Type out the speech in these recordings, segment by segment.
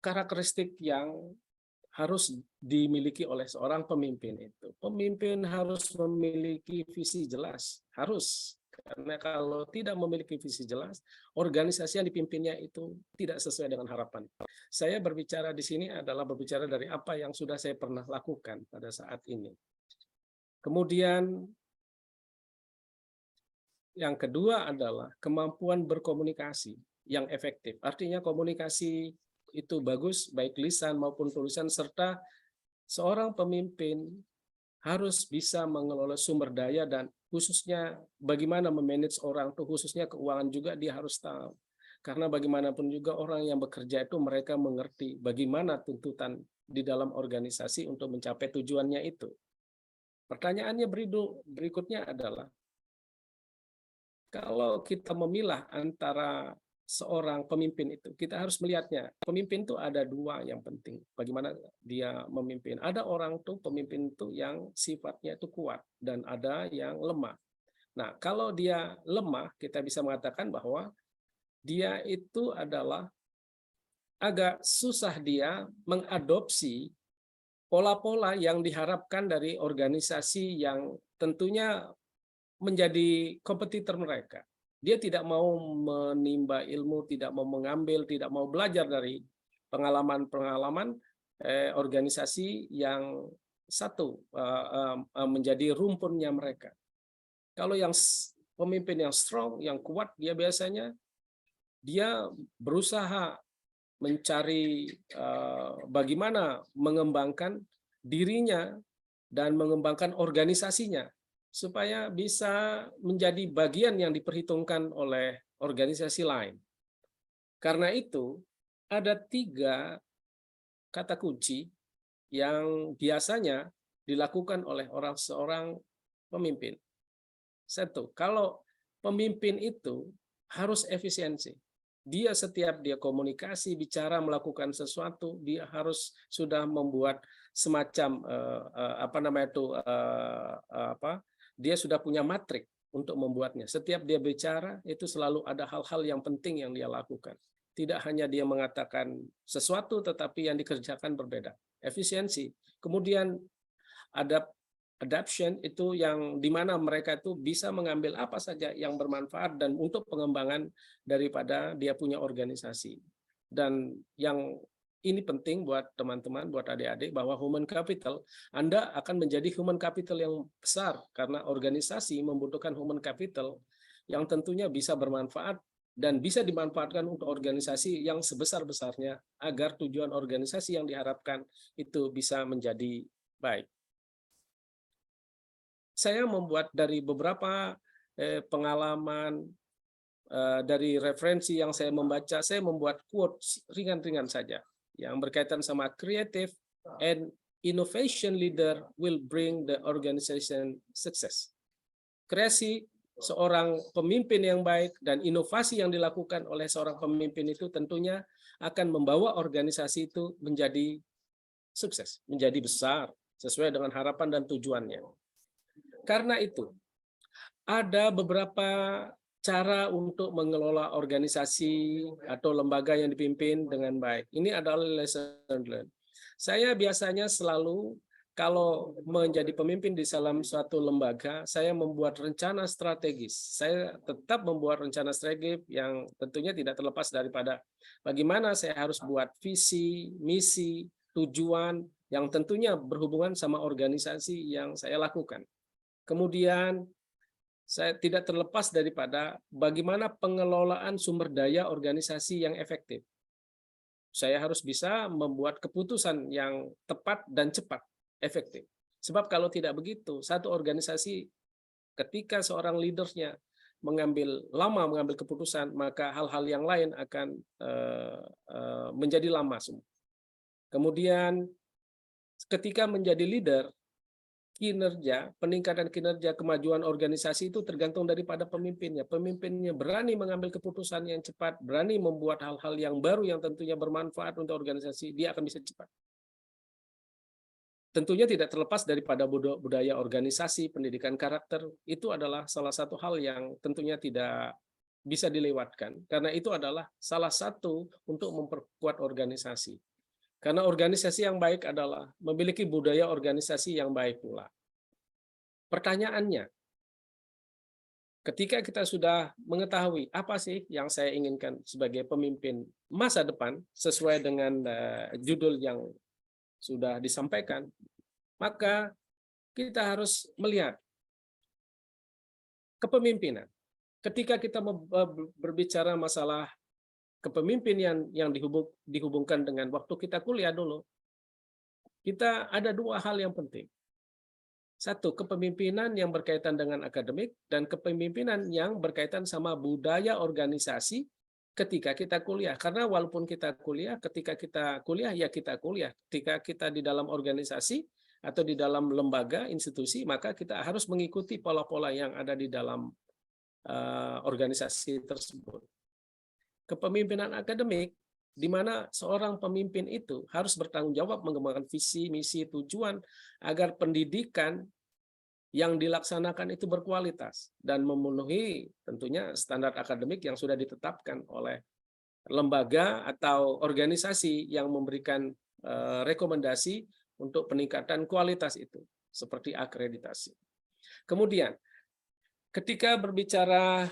karakteristik yang harus dimiliki oleh seorang pemimpin itu. Pemimpin harus memiliki visi jelas, harus. Karena kalau tidak memiliki visi jelas, organisasi yang dipimpinnya itu tidak sesuai dengan harapan. Saya berbicara di sini adalah berbicara dari apa yang sudah saya pernah lakukan pada saat ini. Kemudian yang kedua adalah kemampuan berkomunikasi yang efektif. Artinya komunikasi itu bagus, baik lisan maupun tulisan, serta seorang pemimpin harus bisa mengelola sumber daya dan khususnya bagaimana memanage orang tuh, khususnya keuangan juga dia harus tahu. Karena bagaimanapun juga orang yang bekerja itu mereka mengerti bagaimana tuntutan di dalam organisasi untuk mencapai tujuannya itu. Pertanyaannya berikutnya adalah, kalau kita memilah antara seorang pemimpin itu, kita harus melihatnya. Pemimpin itu ada dua yang penting. Bagaimana dia memimpin. Ada orang tuh pemimpin itu yang sifatnya itu kuat dan ada yang lemah. Nah, kalau dia lemah, kita bisa mengatakan bahwa dia itu adalah agak susah dia mengadopsi pola-pola yang diharapkan dari organisasi yang tentunya menjadi kompetitor mereka. Dia tidak mau menimba ilmu, tidak mau mengambil, tidak mau belajar dari pengalaman-pengalaman organisasi yang satu menjadi rumpunnya mereka. Kalau yang pemimpin yang strong, yang kuat, dia biasanya dia berusaha mencari bagaimana mengembangkan dirinya dan mengembangkan organisasinya supaya bisa menjadi bagian yang diperhitungkan oleh organisasi lain. Karena itu, ada 3 kata kunci yang biasanya dilakukan oleh seorang pemimpin. Satu, kalau pemimpin itu harus efisiensi. Setiap dia komunikasi, bicara, melakukan sesuatu, dia harus sudah membuat semacam dia sudah punya matrik untuk membuatnya. Setiap dia bicara itu selalu ada hal-hal yang penting yang dia lakukan. Tidak hanya dia mengatakan sesuatu, tetapi yang dikerjakan berbeda. Efisiensi. Kemudian ada adoption, itu yang dimana mereka itu bisa mengambil apa saja yang bermanfaat dan untuk pengembangan daripada dia punya organisasi. Dan yang ini penting buat teman-teman, buat adik-adik, bahwa human capital, Anda akan menjadi human capital yang besar karena organisasi membutuhkan human capital yang tentunya bisa bermanfaat dan bisa dimanfaatkan untuk organisasi yang sebesar-besarnya agar tujuan organisasi yang diharapkan itu bisa menjadi baik. Saya membuat dari beberapa pengalaman, dari referensi yang saya membaca, saya membuat quotes ringan-ringan saja yang berkaitan sama creative and innovation leader will bring the organization success. Kreasi seorang pemimpin yang baik dan inovasi yang dilakukan oleh seorang pemimpin itu tentunya akan membawa organisasi itu menjadi sukses, menjadi besar sesuai dengan harapan dan tujuannya. Karena itu, ada beberapa cara untuk mengelola organisasi atau lembaga yang dipimpin dengan baik. Ini adalah lesson learned. Saya biasanya selalu, kalau menjadi pemimpin di dalam suatu lembaga, saya membuat rencana strategis. Saya tetap membuat rencana strategis yang tentunya tidak terlepas daripada bagaimana saya harus buat visi, misi, tujuan yang tentunya berhubungan sama organisasi yang saya lakukan. Kemudian saya tidak terlepas daripada bagaimana pengelolaan sumber daya organisasi yang efektif. Saya harus bisa membuat keputusan yang tepat dan cepat, efektif. Sebab kalau tidak begitu, satu organisasi ketika seorang leadernya lama mengambil keputusan, maka hal-hal yang lain akan menjadi lama semua. Kemudian ketika menjadi leader, peningkatan kinerja, kemajuan organisasi itu tergantung daripada pemimpinnya. Pemimpinnya berani mengambil keputusan yang cepat, berani membuat hal-hal yang baru yang tentunya bermanfaat untuk organisasi, dia akan bisa cepat. Tentunya tidak terlepas daripada budaya organisasi, pendidikan karakter, itu adalah salah satu hal yang tentunya tidak bisa dilewatkan, karena itu adalah salah satu untuk memperkuat organisasi. Karena organisasi yang baik adalah memiliki budaya organisasi yang baik pula. Pertanyaannya, ketika kita sudah mengetahui apa sih yang saya inginkan sebagai pemimpin masa depan sesuai dengan judul yang sudah disampaikan, maka kita harus melihat kepemimpinan. Ketika kita berbicara masalah kepemimpinan yang dihubungkan dengan waktu kita kuliah dulu, kita ada dua hal yang penting. Satu, kepemimpinan yang berkaitan dengan akademik, dan kepemimpinan yang berkaitan sama budaya organisasi ketika kita kuliah. Karena walaupun kita kuliah, ketika kita kuliah, ya kita kuliah. Ketika kita di dalam organisasi atau di dalam lembaga, institusi, maka kita harus mengikuti pola-pola yang ada di dalam organisasi tersebut. Kepemimpinan akademik, di mana seorang pemimpin itu harus bertanggung jawab mengembangkan visi, misi, tujuan agar pendidikan yang dilaksanakan itu berkualitas dan memenuhi tentunya standar akademik yang sudah ditetapkan oleh lembaga atau organisasi yang memberikan rekomendasi untuk peningkatan kualitas itu, seperti akreditasi. Kemudian, ketika berbicara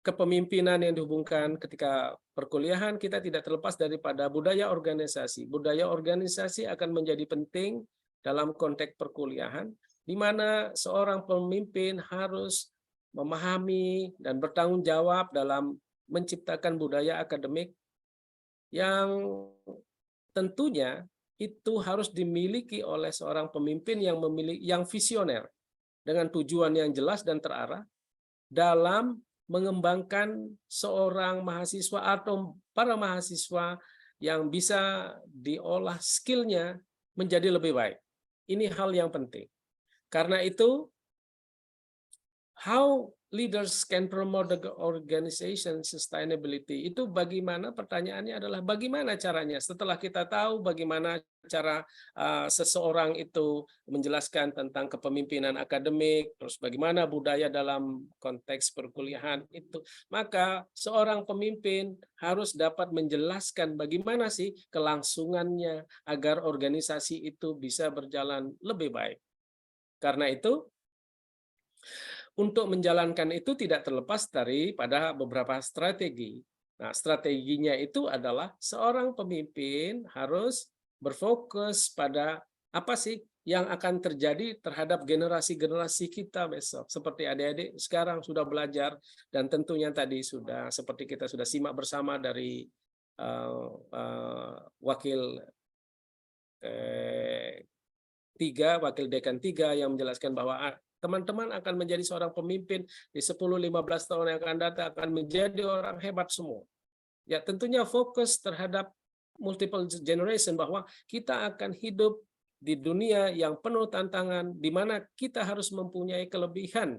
kepemimpinan yang dihubungkan ketika perkuliahan, kita tidak terlepas daripada budaya organisasi. Budaya organisasi akan menjadi penting dalam konteks perkuliahan, di mana seorang pemimpin harus memahami dan bertanggung jawab dalam menciptakan budaya akademik yang tentunya itu harus dimiliki oleh seorang pemimpin yang visioner dengan tujuan yang jelas dan terarah dalam mengembangkan seorang mahasiswa atau para mahasiswa yang bisa diolah skillnya menjadi lebih baik. Ini hal yang penting. Karena itu, how leaders can promote the organization sustainability, itu bagaimana, pertanyaannya adalah bagaimana caranya setelah kita tahu bagaimana cara seseorang itu menjelaskan tentang kepemimpinan akademik, terus bagaimana budaya dalam konteks perkuliahan itu, maka seorang pemimpin harus dapat menjelaskan bagaimana sih kelangsungannya agar organisasi itu bisa berjalan lebih baik. Karena itu, untuk menjalankan itu tidak terlepas daripada beberapa strategi. Nah, strateginya itu adalah seorang pemimpin harus berfokus pada apa sih yang akan terjadi terhadap generasi-generasi kita besok. Seperti adik-adik sekarang sudah belajar, dan tentunya tadi sudah seperti kita sudah simak bersama dari wakil wakil dekan 3 yang menjelaskan bahwa teman-teman akan menjadi seorang pemimpin di 10-15 tahun yang akan datang, akan menjadi orang hebat semua. Ya, tentunya fokus terhadap multiple generation, bahwa kita akan hidup di dunia yang penuh tantangan, di mana kita harus mempunyai kelebihan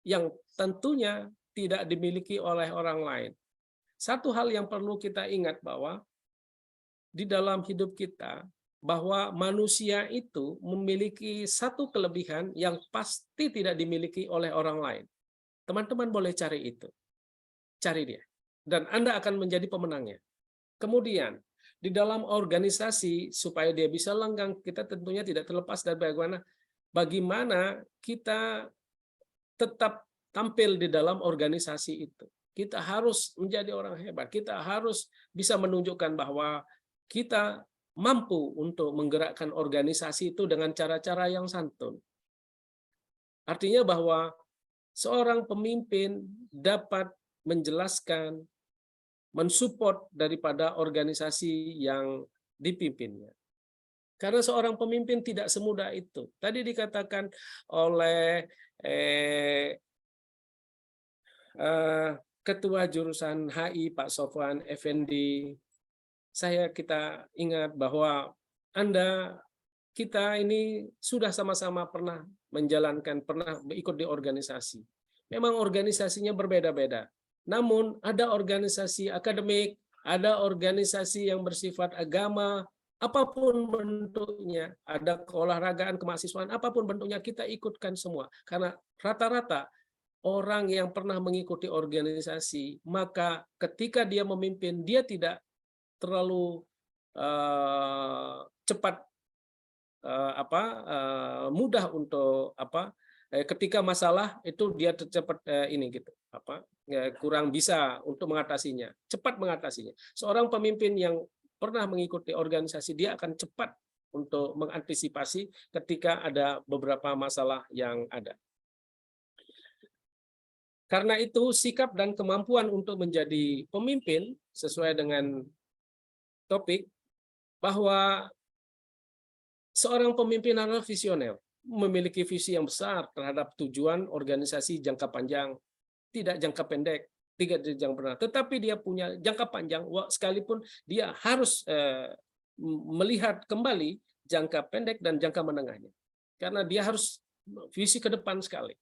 yang tentunya tidak dimiliki oleh orang lain. Satu hal yang perlu kita ingat bahwa di dalam hidup kita, bahwa manusia itu memiliki satu kelebihan yang pasti tidak dimiliki oleh orang lain. Teman-teman boleh cari itu. Cari dia. Dan Anda akan menjadi pemenangnya. Kemudian, di dalam organisasi, supaya dia bisa lenggang, kita tentunya tidak terlepas dari bagaimana kita tetap tampil di dalam organisasi itu. Kita harus menjadi orang hebat. Kita harus bisa menunjukkan bahwa kita mampu untuk menggerakkan organisasi itu dengan cara-cara yang santun. Artinya bahwa seorang pemimpin dapat menjelaskan, mensupport daripada organisasi yang dipimpinnya. Karena seorang pemimpin tidak semudah itu. Tadi dikatakan oleh Ketua Jurusan HI, Pak Sofwan Effendi, kita ingat bahwa kita ini sudah sama-sama pernah ikut di organisasi. Memang organisasinya berbeda-beda. Namun ada organisasi akademik, ada organisasi yang bersifat agama, apapun bentuknya, ada keolahragaan, kemahasiswaan, apapun bentuknya kita ikutkan semua. Karena rata-rata orang yang pernah mengikuti organisasi, maka ketika dia memimpin, dia tidak terlalu cepat mudah untuk ketika masalah itu dia cepat ini gitu kurang bisa untuk mengatasinya, cepat mengatasinya. Seorang pemimpin yang pernah mengikuti organisasi, dia akan cepat untuk mengantisipasi ketika ada beberapa masalah yang ada. Karena itu, sikap dan kemampuan untuk menjadi pemimpin sesuai dengan topik, bahwa seorang pemimpin adalah visioner, memiliki visi yang besar terhadap tujuan organisasi jangka panjang, tidak jangka pendek, tidak jangka pendek, tetapi dia punya jangka panjang, sekalipun dia harus melihat kembali jangka pendek dan jangka menengahnya. Karena dia harus visi ke depan sekali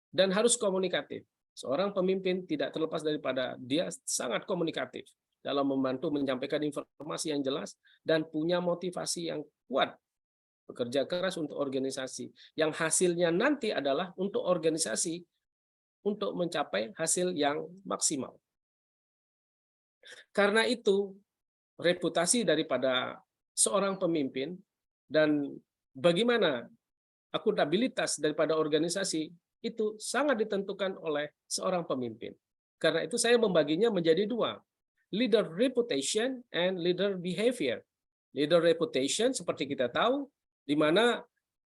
dan harus komunikatif. Seorang pemimpin tidak terlepas daripada dia sangat komunikatif dalam membantu menyampaikan informasi yang jelas dan punya motivasi yang kuat, bekerja keras untuk organisasi, yang hasilnya nanti adalah untuk organisasi untuk mencapai hasil yang maksimal. Karena itu, reputasi daripada seorang pemimpin dan bagaimana akuntabilitas daripada organisasi itu sangat ditentukan oleh seorang pemimpin. Karena itu saya membaginya menjadi dua, leader reputation and leader behavior. Leader reputation seperti kita tahu, di mana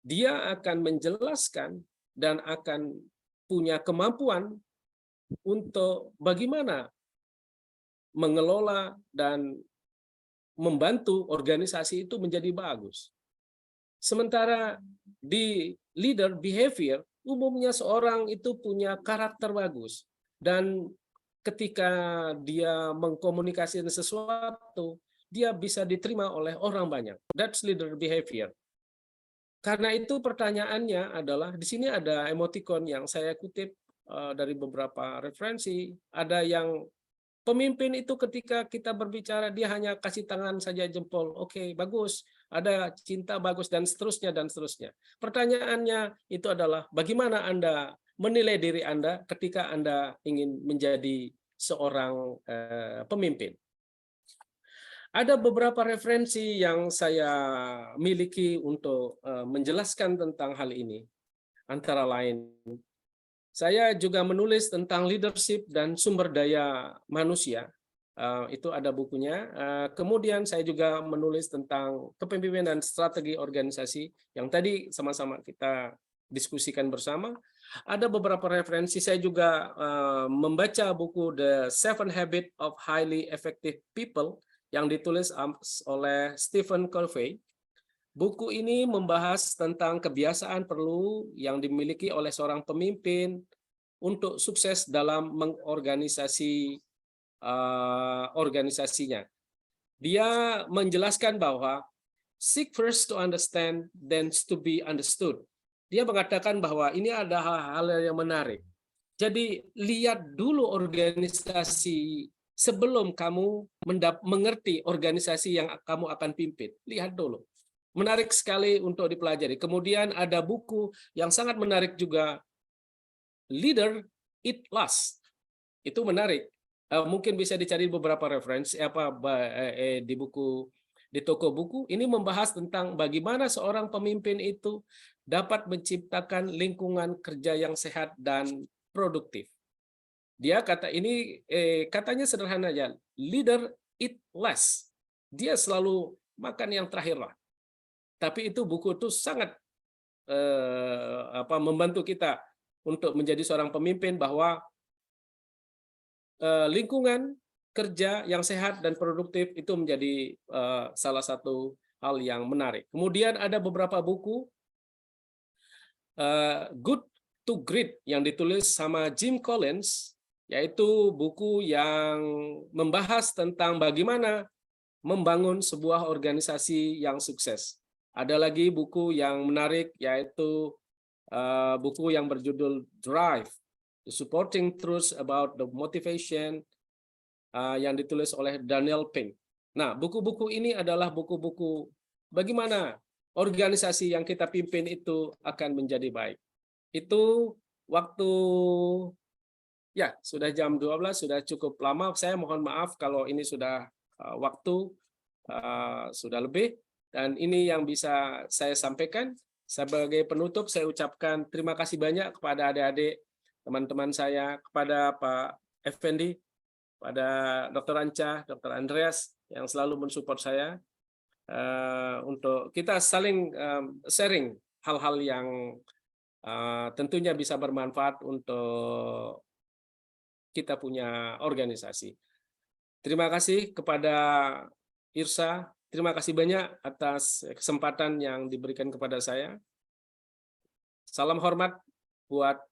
dia akan menjelaskan dan akan punya kemampuan untuk bagaimana mengelola dan membantu organisasi itu menjadi bagus. Sementara di leader behavior, umumnya seorang itu punya karakter bagus. Dan ketika dia mengkomunikasikan sesuatu, dia bisa diterima oleh orang banyak. That's leader behavior. Karena itu pertanyaannya adalah, di sini ada emoticon yang saya kutip dari beberapa referensi. Ada yang pemimpin itu ketika kita berbicara, dia hanya kasih tangan saja, jempol. Oke, bagus. Ada cinta, bagus, dan seterusnya, dan seterusnya. Pertanyaannya itu adalah, bagaimana Anda menilai diri Anda ketika Anda ingin menjadi seorang pemimpin? Ada beberapa referensi yang saya miliki untuk menjelaskan tentang hal ini. Antara lain, saya juga menulis tentang leadership dan sumber daya manusia. Itu ada bukunya. Kemudian saya juga menulis tentang kepemimpinan dan strategi organisasi yang tadi sama-sama kita diskusikan bersama. Ada beberapa referensi. Saya juga membaca buku The 7 Habits of Highly Effective People yang ditulis oleh Stephen Covey. Buku ini membahas tentang kebiasaan perlu yang dimiliki oleh seorang pemimpin untuk sukses dalam mengorganisasi organisasinya. Dia menjelaskan bahwa seek first to understand, then to be understood. Dia mengatakan bahwa ini ada hal-hal yang menarik. Jadi lihat dulu organisasi sebelum kamu mengerti organisasi yang kamu akan pimpin. Lihat dulu. Menarik sekali untuk dipelajari. Kemudian ada buku yang sangat menarik juga, Leader Eat Last. Itu menarik. Mungkin bisa dicari beberapa referensi di buku, di toko buku. Ini membahas tentang bagaimana seorang pemimpin itu dapat menciptakan lingkungan kerja yang sehat dan produktif. Dia katanya sederhana aja, leader eat less. Dia selalu makan yang terakhir lah. Tapi itu buku itu sangat membantu kita untuk menjadi seorang pemimpin, bahwa lingkungan kerja yang sehat dan produktif itu menjadi salah satu hal yang menarik. Kemudian ada beberapa buku, Good to Great yang ditulis sama Jim Collins, yaitu buku yang membahas tentang bagaimana membangun sebuah organisasi yang sukses. Ada lagi buku yang menarik, yaitu buku yang berjudul Drive, The Supporting Truths About the Motivation, yang ditulis oleh Daniel Pink. Nah, buku-buku ini adalah buku-buku bagaimana organisasi yang kita pimpin itu akan menjadi baik. Itu waktu ya sudah jam 12, sudah cukup lama. Saya mohon maaf kalau ini sudah waktu sudah lebih, dan ini yang bisa saya sampaikan. Sebagai penutup, saya ucapkan terima kasih banyak kepada adik-adik, teman-teman saya, kepada Pak Effendi, pada Dr. Anca, Dr. Andreas yang selalu mensupport saya untuk kita saling sharing hal-hal yang tentunya bisa bermanfaat untuk kita punya organisasi. Terima kasih kepada Irsa, terima kasih banyak atas kesempatan yang diberikan kepada saya. Salam hormat buat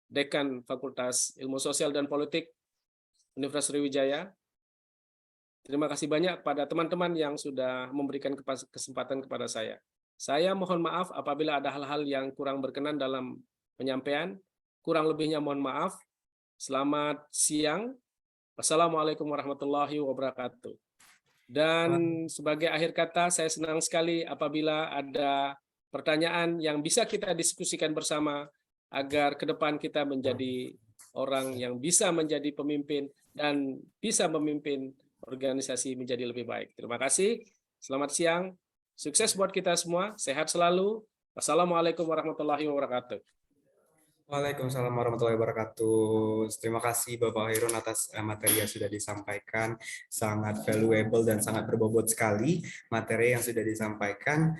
Dekan Fakultas Ilmu Sosial dan Politik Universitas Sriwijaya. Terima kasih banyak kepada teman-teman yang sudah memberikan kesempatan kepada saya. Saya mohon maaf apabila ada hal-hal yang kurang berkenan dalam penyampaian. Kurang lebihnya mohon maaf. Selamat siang. Wassalamualaikum warahmatullahi wabarakatuh. Dan sebagai akhir kata, saya senang sekali apabila ada pertanyaan yang bisa kita diskusikan bersama agar ke depan kita menjadi orang yang bisa menjadi pemimpin dan bisa memimpin organisasi menjadi lebih baik. Terima kasih. Selamat siang. Sukses buat kita semua. Sehat selalu. Wassalamualaikum warahmatullahi wabarakatuh. Waalaikumsalam warahmatullahi wabarakatuh. Terima kasih Bapak Hairun atas materi yang sudah disampaikan. Sangat valuable dan sangat berbobot sekali materi yang sudah disampaikan.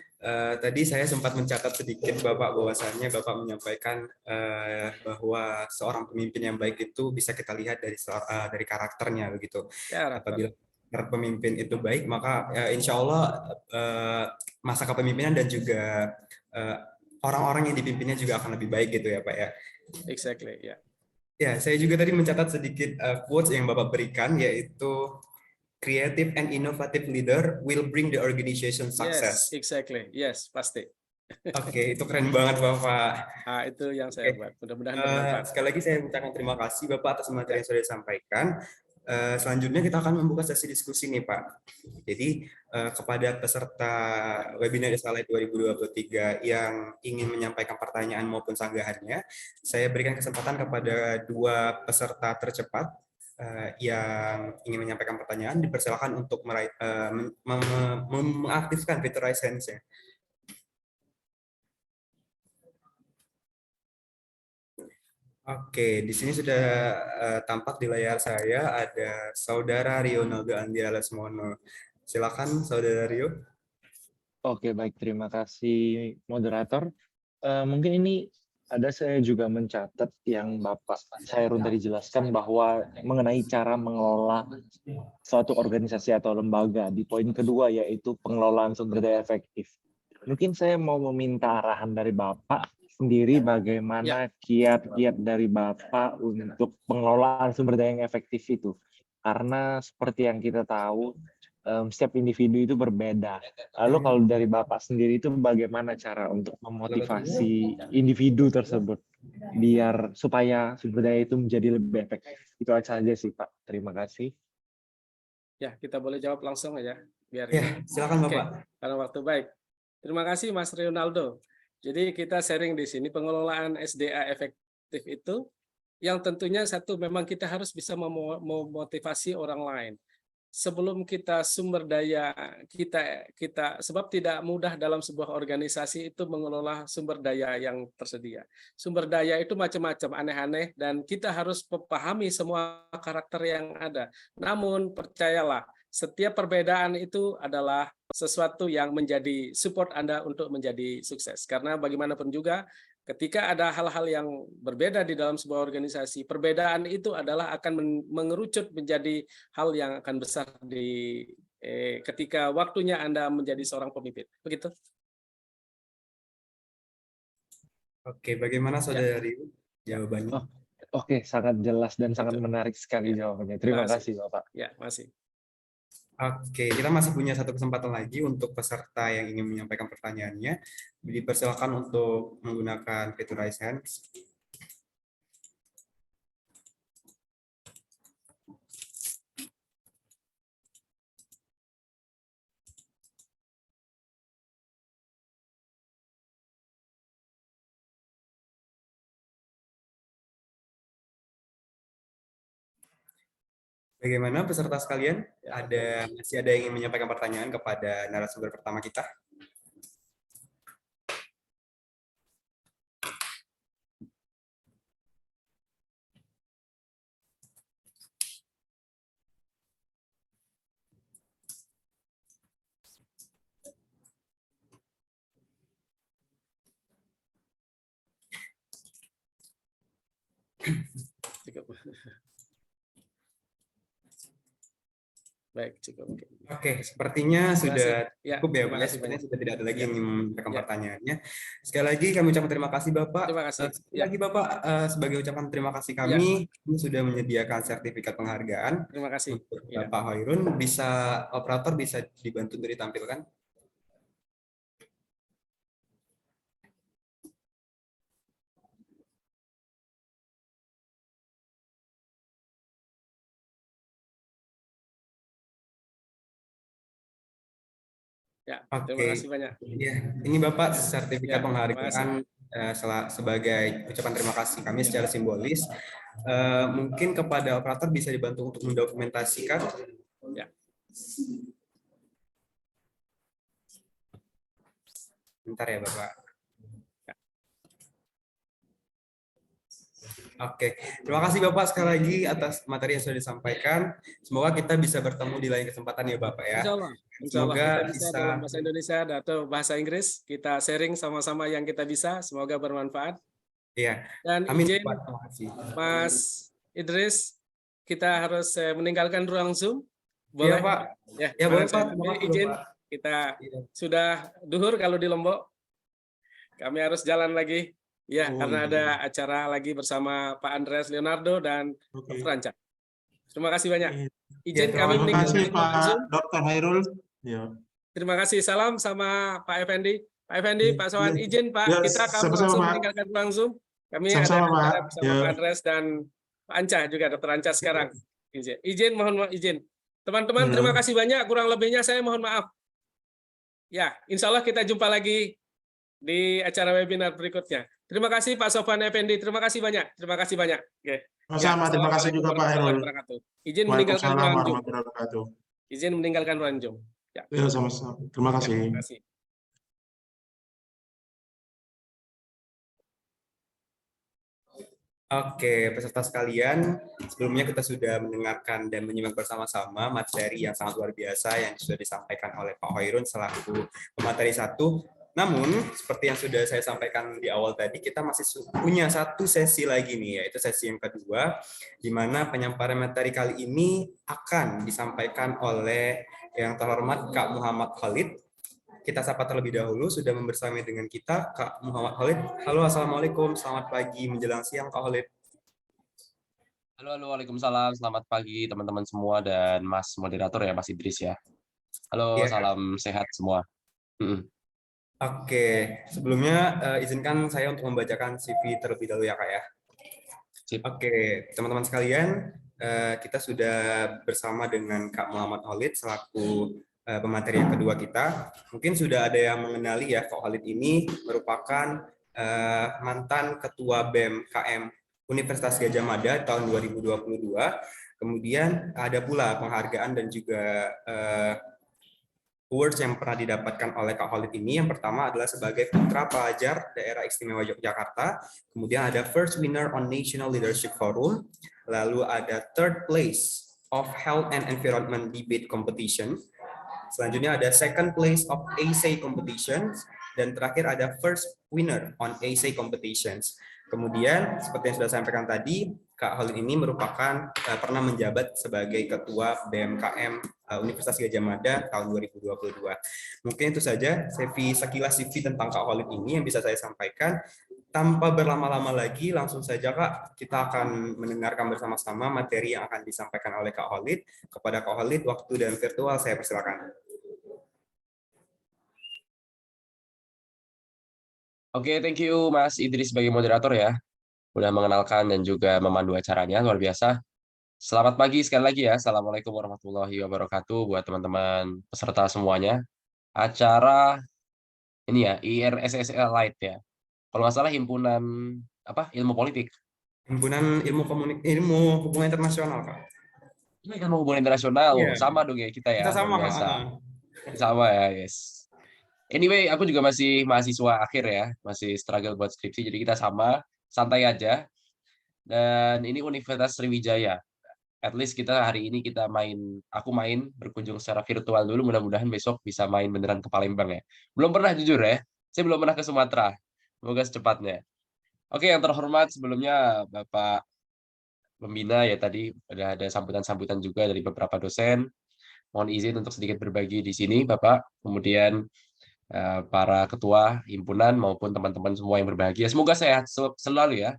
Tadi saya sempat mencatat sedikit Bapak, bahwasannya Bapak menyampaikan bahwa seorang pemimpin yang baik itu bisa kita lihat dari karakternya begitu. Ya, Apabila pemimpin itu baik, maka insya Allah masa kepemimpinan dan juga orang-orang yang dipimpinnya juga akan lebih baik gitu ya Pak ya. Exactly, ya. Yeah. Ya, saya juga tadi mencatat sedikit quotes yang Bapak berikan, yaitu creative and innovative leader will bring the organization success. Yes, exactly. Yes, pasti. Oke, itu keren banget Bapak. Itu yang saya buat. Mudah-mudahan bermanfaat. Sekali lagi saya ucapkan terima kasih Bapak atas materi yang sudah disampaikan. Selanjutnya kita akan membuka sesi diskusi nih Pak. Jadi kepada peserta webinar Spotlight 2023 yang ingin menyampaikan pertanyaan maupun sanggahannya, saya berikan kesempatan kepada dua peserta tercepat yang ingin menyampaikan pertanyaan, dipersilakan untuk mengaktifkan fitur raise hands-nya. Oke, di sini sudah tampak di layar saya ada Saudara Rionaldo Andi Alasmono. Silakan Saudara Rio. Oke, baik. Terima kasih moderator. Mungkin ini ada saya juga mencatat yang Bapak Chairun tadi jelaskan bahwa mengenai cara mengelola suatu organisasi atau lembaga. Di poin kedua yaitu pengelolaan sumber daya efektif. Mungkin saya mau meminta arahan dari Bapak sendiri bagaimana kiat-kiat dari Bapak untuk pengelolaan sumber daya yang efektif itu. Karena seperti yang kita tahu, setiap individu itu berbeda. Lalu kalau dari Bapak sendiri itu bagaimana cara untuk memotivasi individu tersebut biar supaya sumber daya itu menjadi lebih efektif? Itu aja sih Pak. Terima kasih. Ya, kita boleh jawab langsung aja. Biar ya, silakan Bapak. Karena waktu baik. Terima kasih Mas Rionaldo. Jadi kita sharing di sini pengelolaan SDA efektif itu yang tentunya satu memang kita harus bisa memotivasi orang lain. Sebelum kita sumber daya kita sebab tidak mudah dalam sebuah organisasi itu mengelola sumber daya yang tersedia. Sumber daya itu macam-macam, aneh-aneh, dan kita harus memahami semua karakter yang ada. Namun percayalah, setiap perbedaan itu adalah sesuatu yang menjadi support Anda untuk menjadi sukses. Karena bagaimanapun juga ketika ada hal-hal yang berbeda di dalam sebuah organisasi, perbedaan itu adalah akan mengerucut menjadi hal yang akan besar di ketika waktunya Anda menjadi seorang pemimpin. Begitu. Oke, bagaimana Saudara Rio jawabannya? Oke, sangat jelas dan sangat menarik sekali jawabannya. Terima kasih Bapak. Ya, masih. Oke, kita masih punya satu kesempatan lagi untuk peserta yang ingin menyampaikan pertanyaannya. Dipersilakan untuk menggunakan fitur raise hands. Bagaimana peserta sekalian? Masih ada yang ingin menyampaikan pertanyaan kepada narasumber pertama kita? Cukup. Baik, cukup. Oke, sepertinya Terima sudah kasih. Ya, cukup ya, terima Pak. kasih Sepertinya banyak. sudah tidak ada lagi Ya. yang ingin menyampaikan Ya. pertanyaannya. Sekali lagi kami ucapkan terima kasih, Bapak. Terima kasih. Sekali Ya. lagi, Bapak, sebagai ucapan terima kasih Ya. kami sudah menyediakan sertifikat penghargaan Terima kasih. untuk Ya. Bapak Hoirun. Operator bisa dibantu untuk ditampilkan? Ya, Oke. terima kasih banyak. Ya, ini Bapak sertifikat Ya, terima kasih. penghargaan sebagai ucapan terima kasih kami secara simbolis. Mungkin kepada operator bisa dibantu untuk mendokumentasikan. Ya. Bentar ya, Bapak. Oke, terima kasih Bapak sekali lagi atas materi yang sudah disampaikan. Semoga kita bisa bertemu di lain kesempatan ya Bapak ya. Insya Allah Semoga kita bisa dalam bahasa Indonesia atau bahasa Inggris, kita sharing sama-sama yang kita bisa, semoga bermanfaat. Iya. Dan Amin, izin Pak. Terima kasih. Mas Idris, kita harus meninggalkan ruang Zoom. Iya Boleh? Pak. Ya boleh Pak. Terima kasih, Izin, Bapak. kita Iya. sudah duhur kalau di Lombok. Kami harus jalan lagi. Ya, karena ada acara lagi bersama Pak Andreas Leonardo dan Dr. Anca. Terima kasih banyak. Izin Ya, kami terima meninggalkan kasih ruang Zoom. Pak Dr. Hairul. Ya. Terima kasih. Salam sama Pak Effendi. Pak Effendi, Pak Sowan, izin Pak, Ya, kami sama-sama, langsung Pak. meninggalkan ruang Zoom. Kami Sama-sama, ada acara Pak. bersama Ya. Pak Andreas dan Pak Anca juga, Dr. Anca sekarang. Izin, mohon izin. Teman-teman, terima kasih banyak. Kurang lebihnya saya mohon maaf. Ya, insya Allah kita jumpa lagi di acara webinar berikutnya. Terima kasih Pak Sofwan Effendi. Terima kasih banyak. Terima kasih banyak. Oke. Sama-sama, terima kasih juga Pak Hairul. Izin meninggalkan Waalaikumsalam ruang Zoom. warahmatullahi wabarakatuh. Izin meninggalkan ruang Zoom. Ya. Ya, sama-sama. Terima kasih. Terima kasih. Oke, peserta sekalian, sebelumnya kita sudah mendengarkan dan menyimak bersama-sama materi yang sangat luar biasa yang sudah disampaikan oleh Pak Hoirun selaku pemateri 1. Namun, seperti yang sudah saya sampaikan di awal tadi, kita masih punya satu sesi lagi nih, yaitu sesi yang kedua, di mana penyampaian materi kali ini akan disampaikan oleh yang terhormat Kak Muhammad Khalid. Kita sapa terlebih dahulu, sudah membersamai dengan kita Kak Muhammad Khalid. Halo, Assalamualaikum, selamat pagi menjelang siang Kak Khalid. Halo, waalaikumsalam, selamat pagi teman-teman semua dan Mas moderator ya, Mas Idris ya. Halo, Ya. salam sehat semua. Oke, sebelumnya izinkan saya untuk membacakan CV terlebih dahulu ya Kak ya. Sip. Oke, teman-teman sekalian, kita sudah bersama dengan Kak Muhammad Khalid selaku pemateri yang kedua kita. Mungkin sudah ada yang mengenali ya, Kak Khalid ini merupakan mantan Ketua BEM KM Universitas Gadjah Mada tahun 2022. Kemudian ada pula penghargaan dan juga awards yang pernah didapatkan oleh Kak Khalid ini. Yang pertama adalah sebagai Putra Pelajar Daerah Istimewa Yogyakarta. Kemudian ada First Winner on National Leadership Forum. Lalu ada Third Place of Health and Environment Debate Competition. Selanjutnya ada Second Place of Essay Competitions. Dan terakhir ada First Winner on Essay Competitions. Kemudian, seperti yang sudah saya sampaikan tadi, Kak Khalid ini merupakan pernah menjabat sebagai Ketua BMKM Universitas Gadjah Mada tahun 2022. Mungkin itu saja sekilas CV tentang Kak Khalid ini yang bisa saya sampaikan. Tanpa berlama-lama lagi, langsung saja Kak, kita akan mendengarkan bersama-sama materi yang akan disampaikan oleh Kak Khalid. Kepada Kak Khalid, waktu dan virtual saya persilakan. Oke, thank you Mas Idris sebagai moderator ya. Udah mengenalkan dan juga memandu acaranya, luar biasa. Selamat pagi sekali lagi ya. Assalamualaikum warahmatullahi wabarakatuh buat teman-teman peserta semuanya. Acara ini ya, IRSSL Light ya. Kalau nggak salah himpunan ilmu politik. Himpunan ilmu hubungan internasional Kak. Ini kan mau hubungan internasional, Iya. sama dong ya kita ya, Kita sama, luar Kak. biasa. Sama ya, guys. Anyway, aku juga masih mahasiswa akhir ya, masih struggle buat skripsi, jadi kita sama, santai aja. Dan ini Universitas Sriwijaya. At least kita hari ini aku main berkunjung secara virtual dulu, mudah-mudahan besok bisa main beneran ke Palembang ya. Belum pernah jujur ya, saya belum pernah ke Sumatera. Semoga secepatnya. Oke, yang terhormat sebelumnya Bapak Pembina ya tadi udah ada sambutan-sambutan juga dari beberapa dosen. Mohon izin untuk sedikit berbagi di sini, Bapak. Kemudian para ketua himpunan maupun teman-teman semua yang berbahagia. Semoga sehat selalu ya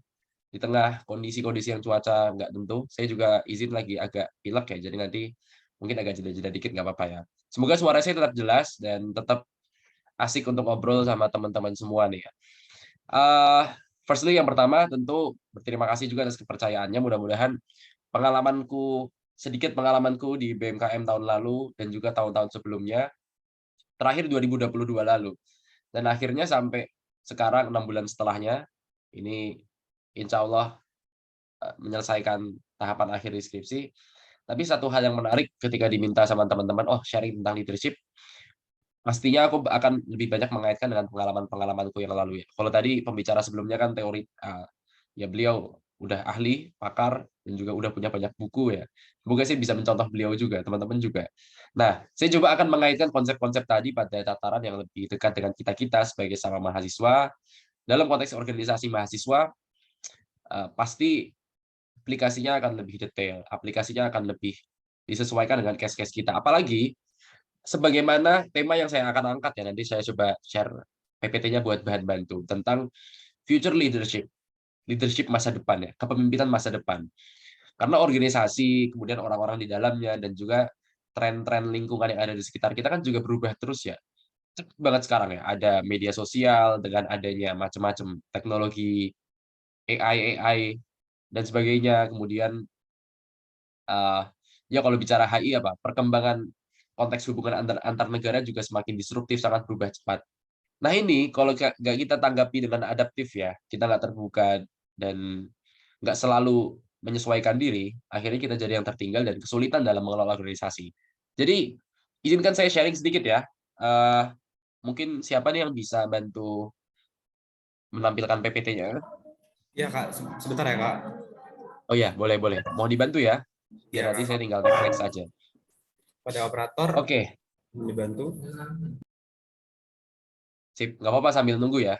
di tengah kondisi-kondisi yang cuaca nggak tentu. Saya juga izin lagi agak pilek ya, jadi nanti mungkin agak jeda-jeda dikit nggak apa-apa ya. Semoga suara saya tetap jelas dan tetap asik untuk ngobrol sama teman-teman semua nih ya. Firstly yang pertama tentu berterima kasih juga atas kepercayaannya. Mudah-mudahan sedikit pengalamanku di BMKM tahun lalu dan juga tahun-tahun sebelumnya, terakhir 2022 lalu. Dan akhirnya sampai sekarang 6 bulan setelahnya, ini insya Allah menyelesaikan tahapan akhir di skripsi. Tapi satu hal yang menarik ketika diminta sama teman-teman, sharing tentang leadership, pastinya aku akan lebih banyak mengaitkan dengan pengalaman-pengalamanku yang lalu ya. Kalau tadi pembicara sebelumnya kan teori, ya beliau udah ahli, pakar, dan juga udah punya banyak buku ya. Semoga sih bisa mencontoh beliau juga, teman-teman juga. Nah, saya coba akan mengaitkan konsep-konsep tadi pada tataran yang lebih dekat dengan kita-kita sebagai sama mahasiswa. Dalam konteks organisasi mahasiswa, pasti aplikasinya akan lebih detail, aplikasinya akan lebih disesuaikan dengan case-case kita. Apalagi sebagaimana tema yang saya akan angkat ya, nanti saya coba share PPT-nya buat bahan bantu tentang future leadership masa depan ya, kepemimpinan masa depan. Karena organisasi, kemudian orang-orang di dalamnya, dan juga tren-tren lingkungan yang ada di sekitar kita kan juga berubah terus ya. Cepet banget sekarang ya, ada media sosial dengan adanya macam-macam teknologi, AI, dan sebagainya. Kemudian ya kalau bicara HI perkembangan konteks hubungan antar negara juga semakin disruptif, sangat berubah cepat. Nah ini kalau nggak kita tanggapi dengan adaptif ya, kita nggak terbuka dan nggak selalu menyesuaikan diri, akhirnya kita jadi yang tertinggal dan kesulitan dalam mengelola organisasi. Jadi izinkan saya sharing sedikit ya. Mungkin siapa nih yang bisa bantu menampilkan PPT-nya? Iya, Kak. Sebentar ya, Kak. Oh ya, boleh. Mohon dibantu ya. Iya, Biar nanti Kak. saya tinggal next aja. Pada operator, Oke, dibantu. sip. Nggak apa-apa sambil nunggu ya.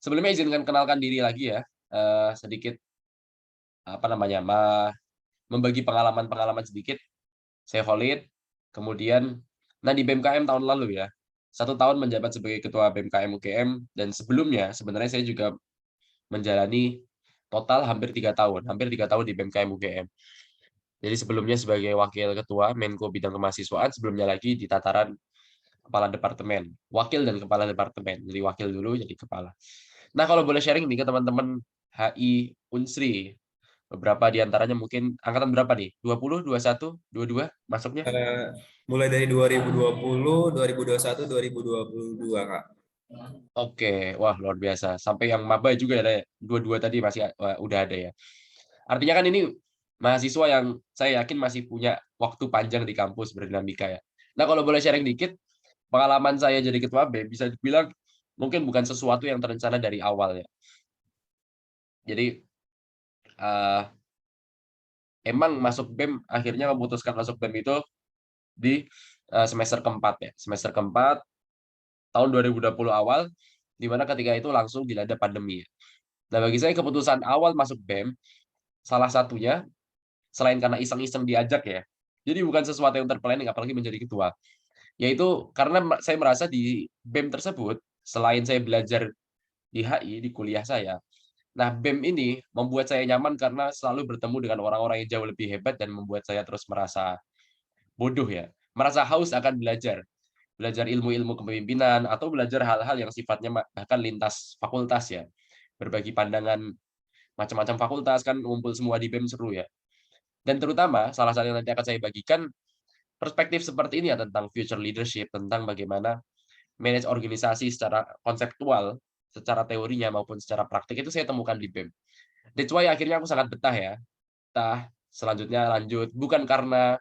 Sebelumnya izinkan kenalkan diri lagi ya. Sedikit membagi pengalaman-pengalaman sedikit. Saya Khalid. Kemudian, di BMKM tahun lalu ya. 1 tahun menjabat sebagai ketua BMKM UGM, dan sebelumnya sebenarnya saya juga menjalani total hampir 3 tahun di BMKM UGM. Jadi sebelumnya sebagai wakil ketua Menko Bidang Kemahasiswaan, sebelumnya lagi di tataran kepala departemen, wakil dan kepala departemen. Jadi wakil dulu jadi kepala. Nah, kalau boleh sharing nih ke teman-teman HI Unsri, beberapa di antaranya mungkin angkatan berapa nih? 20, 21, 22 masuknya? Mulai dari 2020, 2021, 2022, Kak. Oke, wah luar biasa. Sampai yang maba juga ada, dua-dua tadi masih udah ada ya. Artinya kan ini mahasiswa yang saya yakin masih punya waktu panjang di kampus berdinamika ya. Nah, kalau boleh sharing dikit, pengalaman saya jadi ketua BEM bisa dibilang mungkin bukan sesuatu yang terencana dari awal ya. Jadi emang masuk BEM, akhirnya memutuskan masuk BEM itu di semester keempat ya. Semester keempat tahun 2020 awal, di mana ketika itu langsung dilanda pandemi ya. Nah, bagi saya keputusan awal masuk BEM, salah satunya, selain karena iseng-iseng diajak ya, jadi bukan sesuatu yang terplanning, apalagi menjadi ketua. Yaitu karena saya merasa di BEM tersebut, selain saya belajar di HI, di kuliah saya, nah BEM ini membuat saya nyaman karena selalu bertemu dengan orang-orang yang jauh lebih hebat dan membuat saya terus merasa bodoh ya, merasa haus akan belajar ilmu-ilmu kepemimpinan, atau belajar hal-hal yang sifatnya bahkan lintas fakultas ya. Berbagi pandangan macam-macam fakultas kan ngumpul semua di BEM seru ya. Dan terutama salah satu yang nanti akan saya bagikan perspektif seperti ini ya tentang future leadership, tentang bagaimana manage organisasi secara konseptual, secara teorinya maupun secara praktik itu saya temukan di BEM. That's why akhirnya aku sangat betah ya. Selanjutnya lanjut bukan karena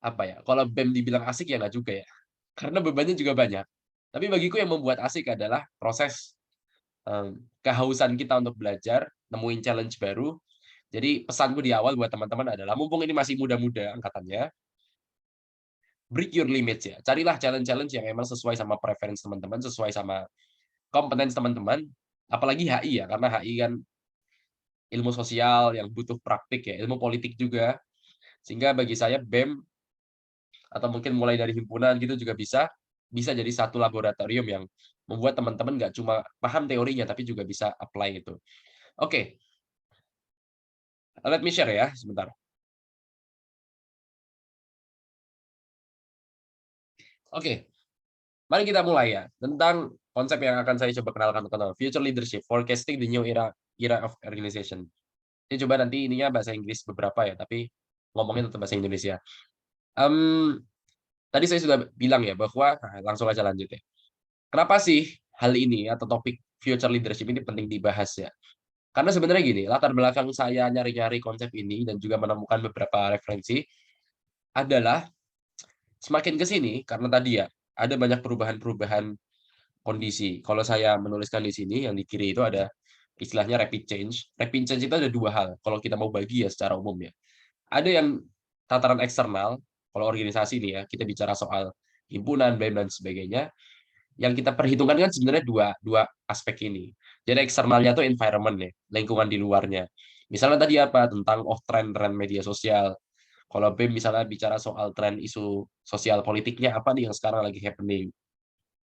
apa ya? Kalau BEM dibilang asik ya nggak juga ya. Karena bebannya juga banyak. Tapi bagiku yang membuat asik adalah proses kehausan kita untuk belajar, nemuin challenge baru. Jadi pesanku di awal buat teman-teman adalah mumpung ini masih muda-muda angkatannya, break your limits ya. Carilah challenge-challenge yang memang sesuai sama preference teman-teman, sesuai sama kompetens teman-teman. Apalagi HI ya, karena HI kan ilmu sosial yang butuh praktik ya, ilmu politik juga. Sehingga bagi saya BEM atau mungkin mulai dari himpunan gitu juga bisa jadi satu laboratorium yang membuat teman-teman nggak cuma paham teorinya tapi juga bisa apply itu. Oke, let me share ya sebentar. Oke, mari kita mulai ya tentang konsep yang akan saya coba kenalkan ke teman-teman. Future leadership, forecasting the new era of organization. Ini coba nanti ininya bahasa Inggris beberapa ya, tapi ngomongnya tetap bahasa Indonesia. Tadi saya sudah bilang ya bahwa langsung aja lanjut ya. Kenapa sih hal ini atau topik future leadership ini penting dibahas ya? Karena sebenarnya gini, latar belakang saya nyari-nyari konsep ini dan juga menemukan beberapa referensi adalah semakin ke sini karena tadi ya ada banyak perubahan-perubahan kondisi. Kalau saya menuliskan di sini yang di kiri itu ada istilahnya rapid change. Rapid change itu ada dua hal kalau kita mau bagi ya secara umum ya. Ada yang tataran eksternal, kalau organisasi nih ya, kita bicara soal himpunan, BEM dan sebagainya. Yang kita perhitungkan kan sebenarnya dua aspek ini. Jadi eksternalnya tuh environment ya, lingkungan di luarnya. Misalnya tadi apa tentang tren-tren media sosial. Kalau BEM misalnya bicara soal tren isu sosial politiknya apa nih yang sekarang lagi happening.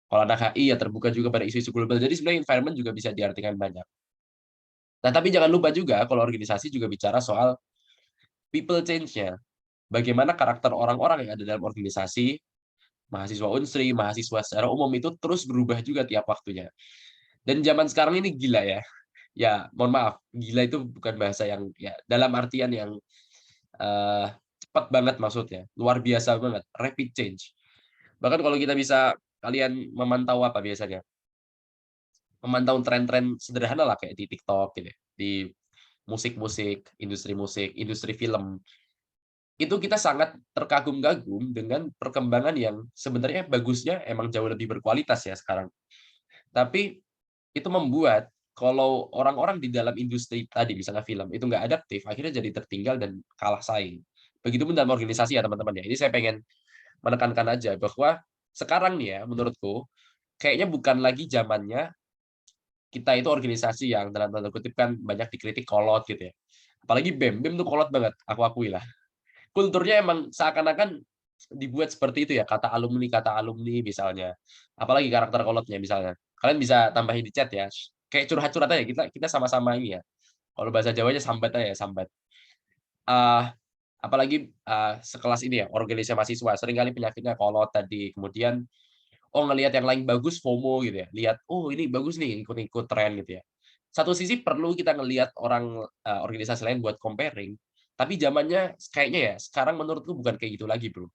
Kalau anak HI ya terbuka juga pada isu-isu global. Jadi sebenarnya environment juga bisa diartikan banyak. Nah, tapi jangan lupa juga kalau organisasi juga bicara soal people change-nya. Bagaimana karakter orang-orang yang ada dalam organisasi, mahasiswa Unsri, mahasiswa secara umum itu terus berubah juga tiap waktunya. Dan zaman sekarang ini gila ya. Ya, mohon maaf, gila itu bukan bahasa yang ya dalam artian yang cepat banget maksudnya, luar biasa banget, rapid change. Bahkan kalau kita bisa kalian memantau apa biasanya? Memantau tren-tren sederhana lah kayak di TikTok gitu ya, di musik, industri film. Itu kita sangat terkagum-kagum dengan perkembangan yang sebenarnya bagusnya emang jauh lebih berkualitas ya sekarang. Tapi itu membuat kalau orang-orang di dalam industri tadi, misalnya film, itu nggak adaptif, akhirnya jadi tertinggal dan kalah saing. Begitupun dalam organisasi ya teman-teman ya. Ini saya pengen menekankan aja bahwa sekarang nih ya, menurutku, kayaknya bukan lagi zamannya kita itu organisasi yang dalam tanda kutip kan banyak dikritik kolot gitu ya. Apalagi BEM tuh kolot banget, aku akui lah. Kulturnya emang seakan-akan dibuat seperti itu ya, kata alumni misalnya. Apalagi karakter kolotnya misalnya. Kalian bisa tambahin di chat ya. Kayak curhat-curhat aja, kita sama-sama ini ya. Kalau bahasa Jawanya sambat aja, sambat. Apalagi sekelas ini ya, organisasi mahasiswa. Seringkali penyakitnya kolot tadi. Kemudian, ngelihat yang lain bagus, FOMO gitu ya. Lihat, oh ini bagus nih, ikut-ikut tren gitu ya. Satu sisi perlu kita ngelihat orang organisasi lain buat comparing, tapi zamannya kayaknya ya, sekarang menurutku bukan kayak gitu lagi, Bro.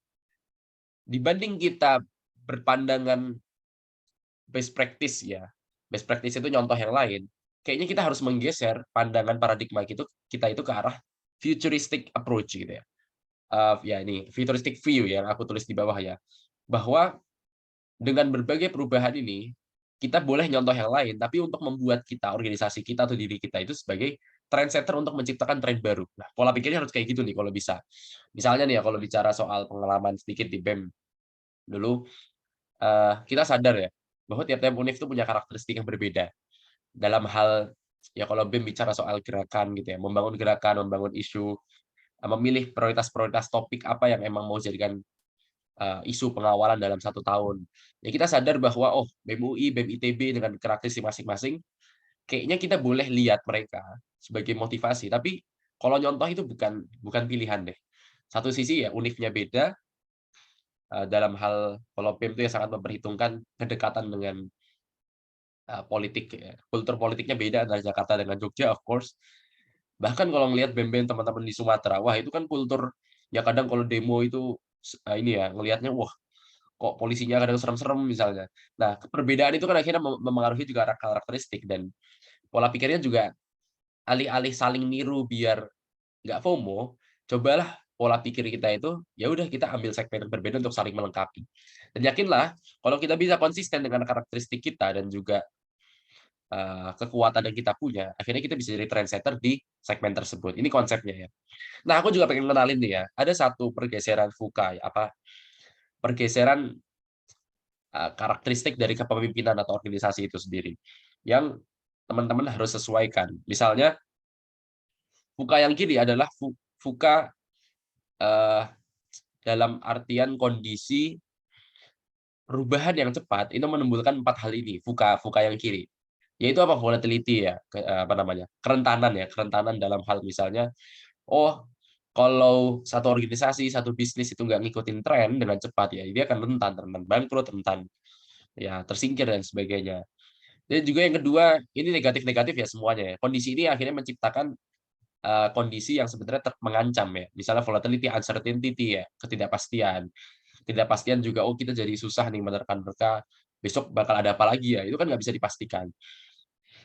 Dibanding kita berpandangan best practice ya, best practice itu nyontoh yang lain, kayaknya kita harus menggeser pandangan paradigma kita itu ke arah futuristic approach gitu ya. Ya ini futuristic view yang aku tulis di bawah ya. Bahwa dengan berbagai perubahan ini, kita boleh nyontoh yang lain, tapi untuk membuat kita, organisasi kita atau diri kita itu sebagai trendsetter untuk menciptakan tren baru. Nah, pola pikirnya harus kayak gitu nih kalau bisa. Misalnya nih ya, kalau bicara soal pengalaman sedikit di BEM, dulu kita sadar ya, bahwa tiap-tiap univ itu punya karakteristik yang berbeda. Dalam hal, ya kalau BEM bicara soal gerakan gitu ya, membangun gerakan, membangun isu, memilih prioritas-prioritas topik apa yang emang mau jadikan isu pengawalan dalam 1 tahun. Ya kita sadar bahwa, oh BEM UI, BEM ITB dengan karakteristik masing-masing, kayaknya kita boleh lihat mereka sebagai motivasi, tapi kalau nyontoh itu bukan pilihan deh. Satu sisi ya univnya beda, dalam hal kalau BEM itu ya sangat memperhitungkan kedekatan dengan politik ya. Kultur politiknya beda antara Jakarta dengan Jogja, of course. Bahkan kalau ngelihat BEM-BEM teman-teman di Sumatera, wah itu kan kultur ya kadang kalau demo itu ini ya ngelihatnya wah kok polisinya kadang serem-serem misalnya. Nah, perbedaan itu kan akhirnya memengaruhi juga karakteristik dan pola pikirnya juga alih-alih saling niru biar nggak FOMO, cobalah pola pikir kita itu, ya udah kita ambil segmen yang berbeda untuk saling melengkapi. Dan yakinlah, kalau kita bisa konsisten dengan karakteristik kita dan juga kekuatan yang kita punya, akhirnya kita bisa jadi trendsetter di segmen tersebut. Ini konsepnya ya. Nah, aku juga pengen kenalin nih ya, ada satu pergeseran VUCA, pergeseran karakteristik dari kepemimpinan atau organisasi itu sendiri, yang teman-teman harus sesuaikan. Misalnya, VUCA yang kiri adalah VUCA dalam artian kondisi perubahan yang cepat itu menimbulkan 4 hal ini, VUCA yang kiri. Yaitu apa? Volatility ya, kerentanan dalam hal misalnya, kalau satu organisasi, satu bisnis itu nggak ngikutin tren dengan cepat ya, dia akan rentan bangkrut, rentan ya tersingkir dan sebagainya. Dan juga yang kedua, ini negatif-negatif ya semuanya ya. Kondisi ini akhirnya menciptakan kondisi yang sebenarnya mengancam ya. Misalnya volatility, uncertainty ya, ketidakpastian. Ketidakpastian juga, kita jadi susah nih menerka-nerka besok bakal ada apa lagi ya. Itu kan nggak bisa dipastikan.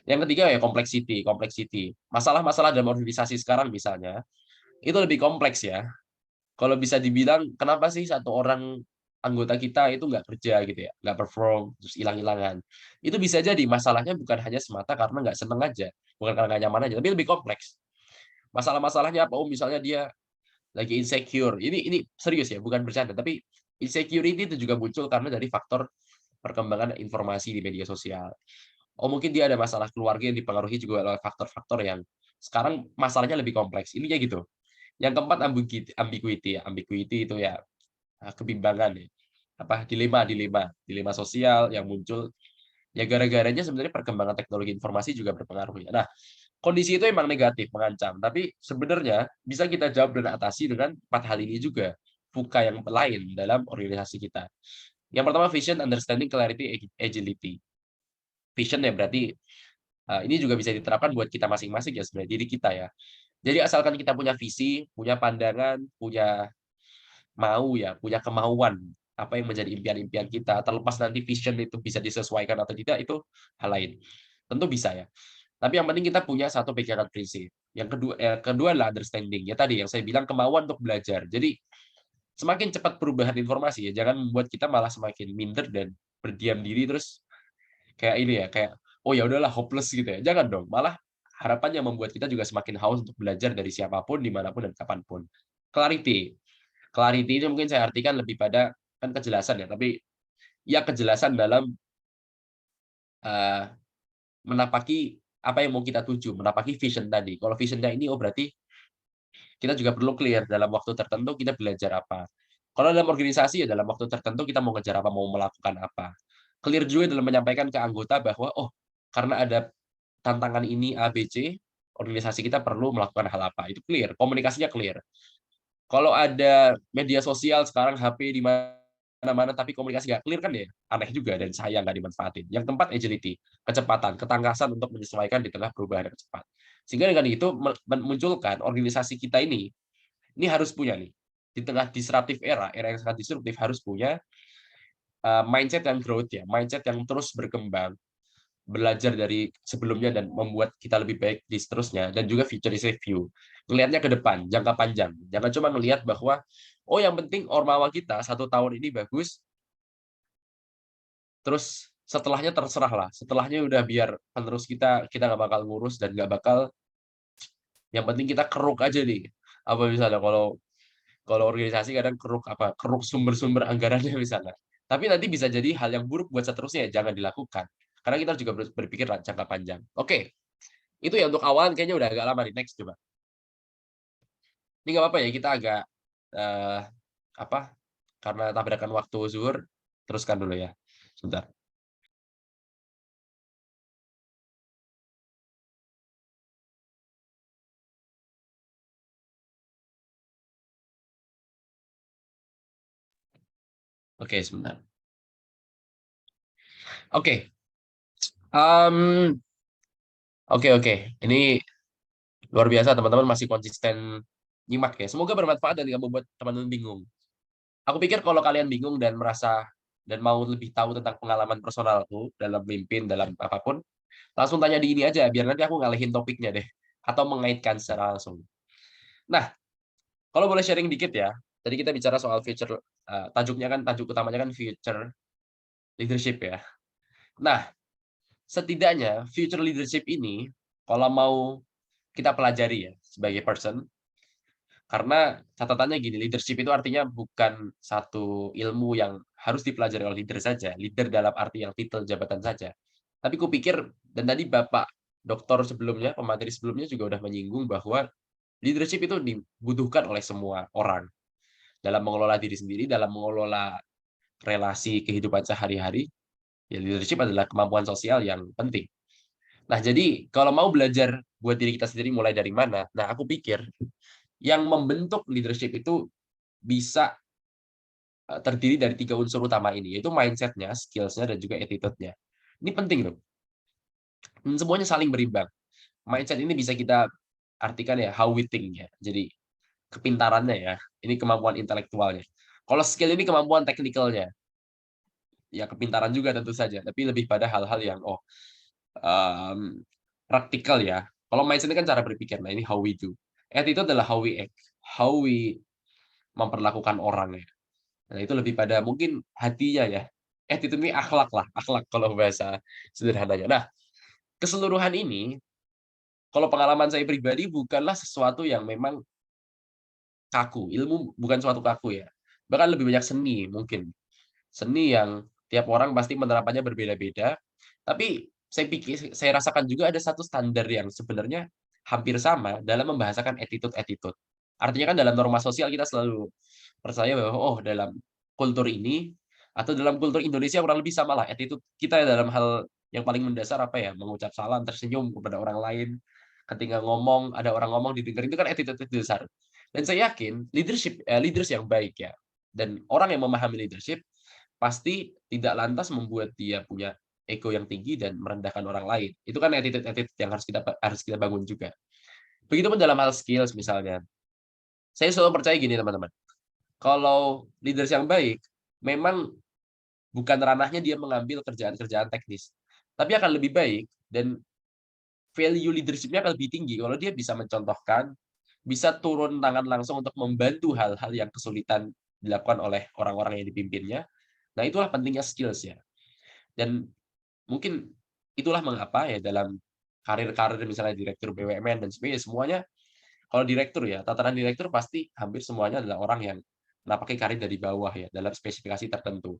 Yang ketiga ya complexity. Masalah-masalah dalam organisasi sekarang misalnya, itu lebih kompleks ya. Kalau bisa dibilang, kenapa sih satu orang anggota kita itu nggak kerja gitu ya, nggak perform, terus hilang-hilangan. Itu bisa jadi masalahnya bukan hanya semata karena nggak seneng aja, bukan karena nggak nyaman aja, tapi lebih kompleks. Masalah-masalahnya apa? Misalnya dia lagi insecure. Ini serius ya, bukan bercanda, tapi insecurity itu juga muncul karena dari faktor perkembangan informasi di media sosial. Mungkin dia ada masalah keluarga yang dipengaruhi juga oleh faktor-faktor yang sekarang masalahnya lebih kompleks. Ininya gitu. Yang keempat, ambiguity ya. Ambiguity itu ya kebimbangan ya. Dilema sosial yang muncul ya gara-garanya sebenarnya perkembangan teknologi informasi juga berpengaruh ya. Nah, kondisi itu emang negatif, mengancam, tapi sebenarnya bisa kita jawab dan atasi dengan 4 hal ini juga. VUCA yang lain dalam organisasi kita. Yang pertama, vision, understanding, clarity, agility. Vision ya berarti ini juga bisa diterapkan buat kita masing-masing ya sebenarnya, diri kita ya. Jadi asalkan kita punya visi, punya pandangan, punya punya kemauan apa yang menjadi impian-impian kita, terlepas nanti vision itu bisa disesuaikan atau tidak, itu hal lain. Tentu bisa ya. Tapi yang penting kita punya satu pikiran prinsip. Yang kedua adalah understanding. Ya tadi yang saya bilang, kemauan untuk belajar. Jadi semakin cepat perubahan informasi ya, jangan membuat kita malah semakin minder dan berdiam diri terus kayak ini ya, kayak ya udahlah hopeless gitu ya. Jangan dong. Malah harapannya membuat kita juga semakin haus untuk belajar dari siapapun, dimanapun dan kapanpun. Clarity. Clarity ini mungkin saya artikan lebih pada kan kejelasan ya, tapi ya kejelasan dalam menapaki apa yang mau kita tuju, menapaki vision tadi. Kalau visionnya ini, berarti kita juga perlu clear dalam waktu tertentu kita belajar apa. Kalau dalam organisasi ya dalam waktu tertentu kita mau ngejar apa, mau melakukan apa. Clear juga dalam menyampaikan ke anggota bahwa karena ada tantangan ini A, B, C, organisasi kita perlu melakukan hal apa. Itu clear, komunikasinya clear. Kalau ada media sosial sekarang, HP di mana-mana, tapi komunikasi nggak clear kan ya, aneh juga dan sayang nggak dimanfaatin. Yang keempat, agility, kecepatan, ketangkasan untuk menyesuaikan di tengah perubahan yang cepat. Sehingga dengan itu memunculkan organisasi kita ini harus punya nih, di tengah disruptive era yang sangat disruptif, harus punya mindset yang growth ya, mindset yang terus berkembang, belajar dari sebelumnya dan membuat kita lebih baik di seterusnya, dan juga futuristic view. Ngelihatnya ke depan, jangka panjang. Jangan cuma ngelihat bahwa yang penting ormawa kita 1 tahun ini bagus, terus setelahnya terserah lah. Setelahnya udah biar penerus kita nggak bakal ngurus dan nggak bakal, yang penting kita keruk aja nih. Apa misalnya kalau organisasi kadang keruk sumber-sumber anggarannya misalnya. Tapi nanti bisa jadi hal yang buruk buat seterusnya, jangan dilakukan. Karena kita juga berpikir jangka panjang. Oke, itu ya untuk awal, kayaknya udah agak lama nih. Next coba. Ini nggak apa-apa ya, kita agak karena tabrakan waktu zuhur, teruskan dulu ya. Sebentar. Oke, sebentar. Oke. Oke. Ini luar biasa, teman-teman masih konsisten nyimak ya. Semoga bermanfaat dan nggak membuat teman-teman bingung. Aku pikir kalau kalian bingung dan merasa dan mau lebih tahu tentang pengalaman personalku dalam memimpin, dalam apapun, langsung tanya di ini aja, biar nanti aku ngalihin topiknya deh, atau mengaitkan secara langsung. Nah, Kalau boleh sharing dikit ya. Tadi kita bicara soal future, tajuk utamanya kan future leadership ya. Nah, setidaknya future leadership ini kalau mau kita pelajari ya sebagai person, karena catatannya gini, leadership itu artinya bukan satu ilmu yang harus dipelajari oleh leader saja, leader dalam arti yang titel jabatan saja. Tapi kupikir, dan tadi Bapak Doktor sebelumnya, pemateri sebelumnya juga udah menyinggung bahwa leadership itu dibutuhkan oleh semua orang dalam mengelola diri sendiri, dalam mengelola relasi kehidupan sehari-hari. Ya, leadership adalah kemampuan sosial yang penting. Nah, jadi kalau mau belajar buat diri kita sendiri mulai dari mana? Nah, aku pikir yang membentuk leadership itu bisa terdiri dari 3 unsur utama ini, yaitu mindset-nya, skills-nya, dan juga attitude-nya. Ini penting loh. Dan semuanya saling berimbang. Mindset ini bisa kita artikan ya how we think ya. Jadi kepintarannya ya. Ini kemampuan intelektualnya. Kalau skill ini kemampuan teknikalnya. Ya kepintaran juga tentu saja, tapi lebih pada hal-hal yang praktikal ya. Kalau mindset ini kan cara berpikir. Nah, ini how we do. Attitude adalah how we act, how we memperlakukan orang ya. Nah, itu lebih pada mungkin hatinya ya. Attitude ini akhlak lah, akhlak kalau bahasa sederhananya. Nah, keseluruhan ini, kalau pengalaman saya pribadi bukanlah sesuatu yang memang kaku. Ilmu bukan suatu kaku ya. Bahkan lebih banyak seni mungkin. Seni yang tiap orang pasti penerapannya berbeda-beda. Tapi saya rasakan juga ada satu standar yang sebenarnya hampir sama dalam membahasakan attitude-attitude. Artinya kan dalam norma sosial kita selalu percaya bahwa oh dalam kultur ini atau dalam kultur Indonesia kurang lebih sama lah attitude kita dalam hal yang paling mendasar apa ya, mengucap salam, tersenyum kepada orang lain, ketika ngomong ada orang ngomong didengar, itu kan attitude dasar. Dan saya yakin leaders yang baik ya, dan orang yang memahami leadership pasti tidak lantas membuat dia punya ego yang tinggi dan merendahkan orang lain. Itu kan attitude yang harus kita bangun juga. Begitupun dalam hal skills misalnya. Saya selalu percaya gini teman-teman. Kalau leaders yang baik, memang bukan ranahnya dia mengambil kerjaan-kerjaan teknis. Tapi akan lebih baik dan value leadership-nya akan lebih tinggi kalau dia bisa mencontohkan, bisa turun tangan langsung untuk membantu hal-hal yang kesulitan dilakukan oleh orang-orang yang dipimpinnya. Nah, itulah pentingnya skills ya. Dan mungkin itulah mengapa ya dalam karir-karir misalnya direktur BUMN dan sebagainya, semuanya kalau direktur ya, tataran direktur pasti hampir semuanya adalah orang yang menapaki karir dari bawah ya, dalam spesifikasi tertentu.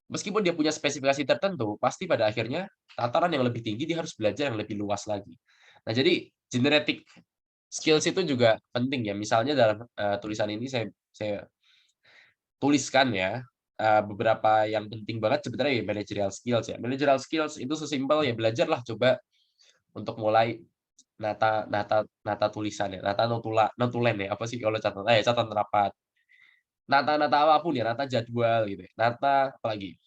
Meskipun dia punya spesifikasi tertentu, pasti pada akhirnya tataran yang lebih tinggi dia harus belajar yang lebih luas lagi. Nah, jadi genetic skills itu juga penting ya. Misalnya dalam tulisan ini saya tuliskan ya beberapa yang penting banget sebenarnya ya managerial skills ya. Managerial skills itu sesimpel ya belajarlah coba untuk mulai nata tulisan ya, notulen ya, apa sih kalau catatan rapat. Nata apapun ya, nata jadwal gitu ya. Nata apalagi.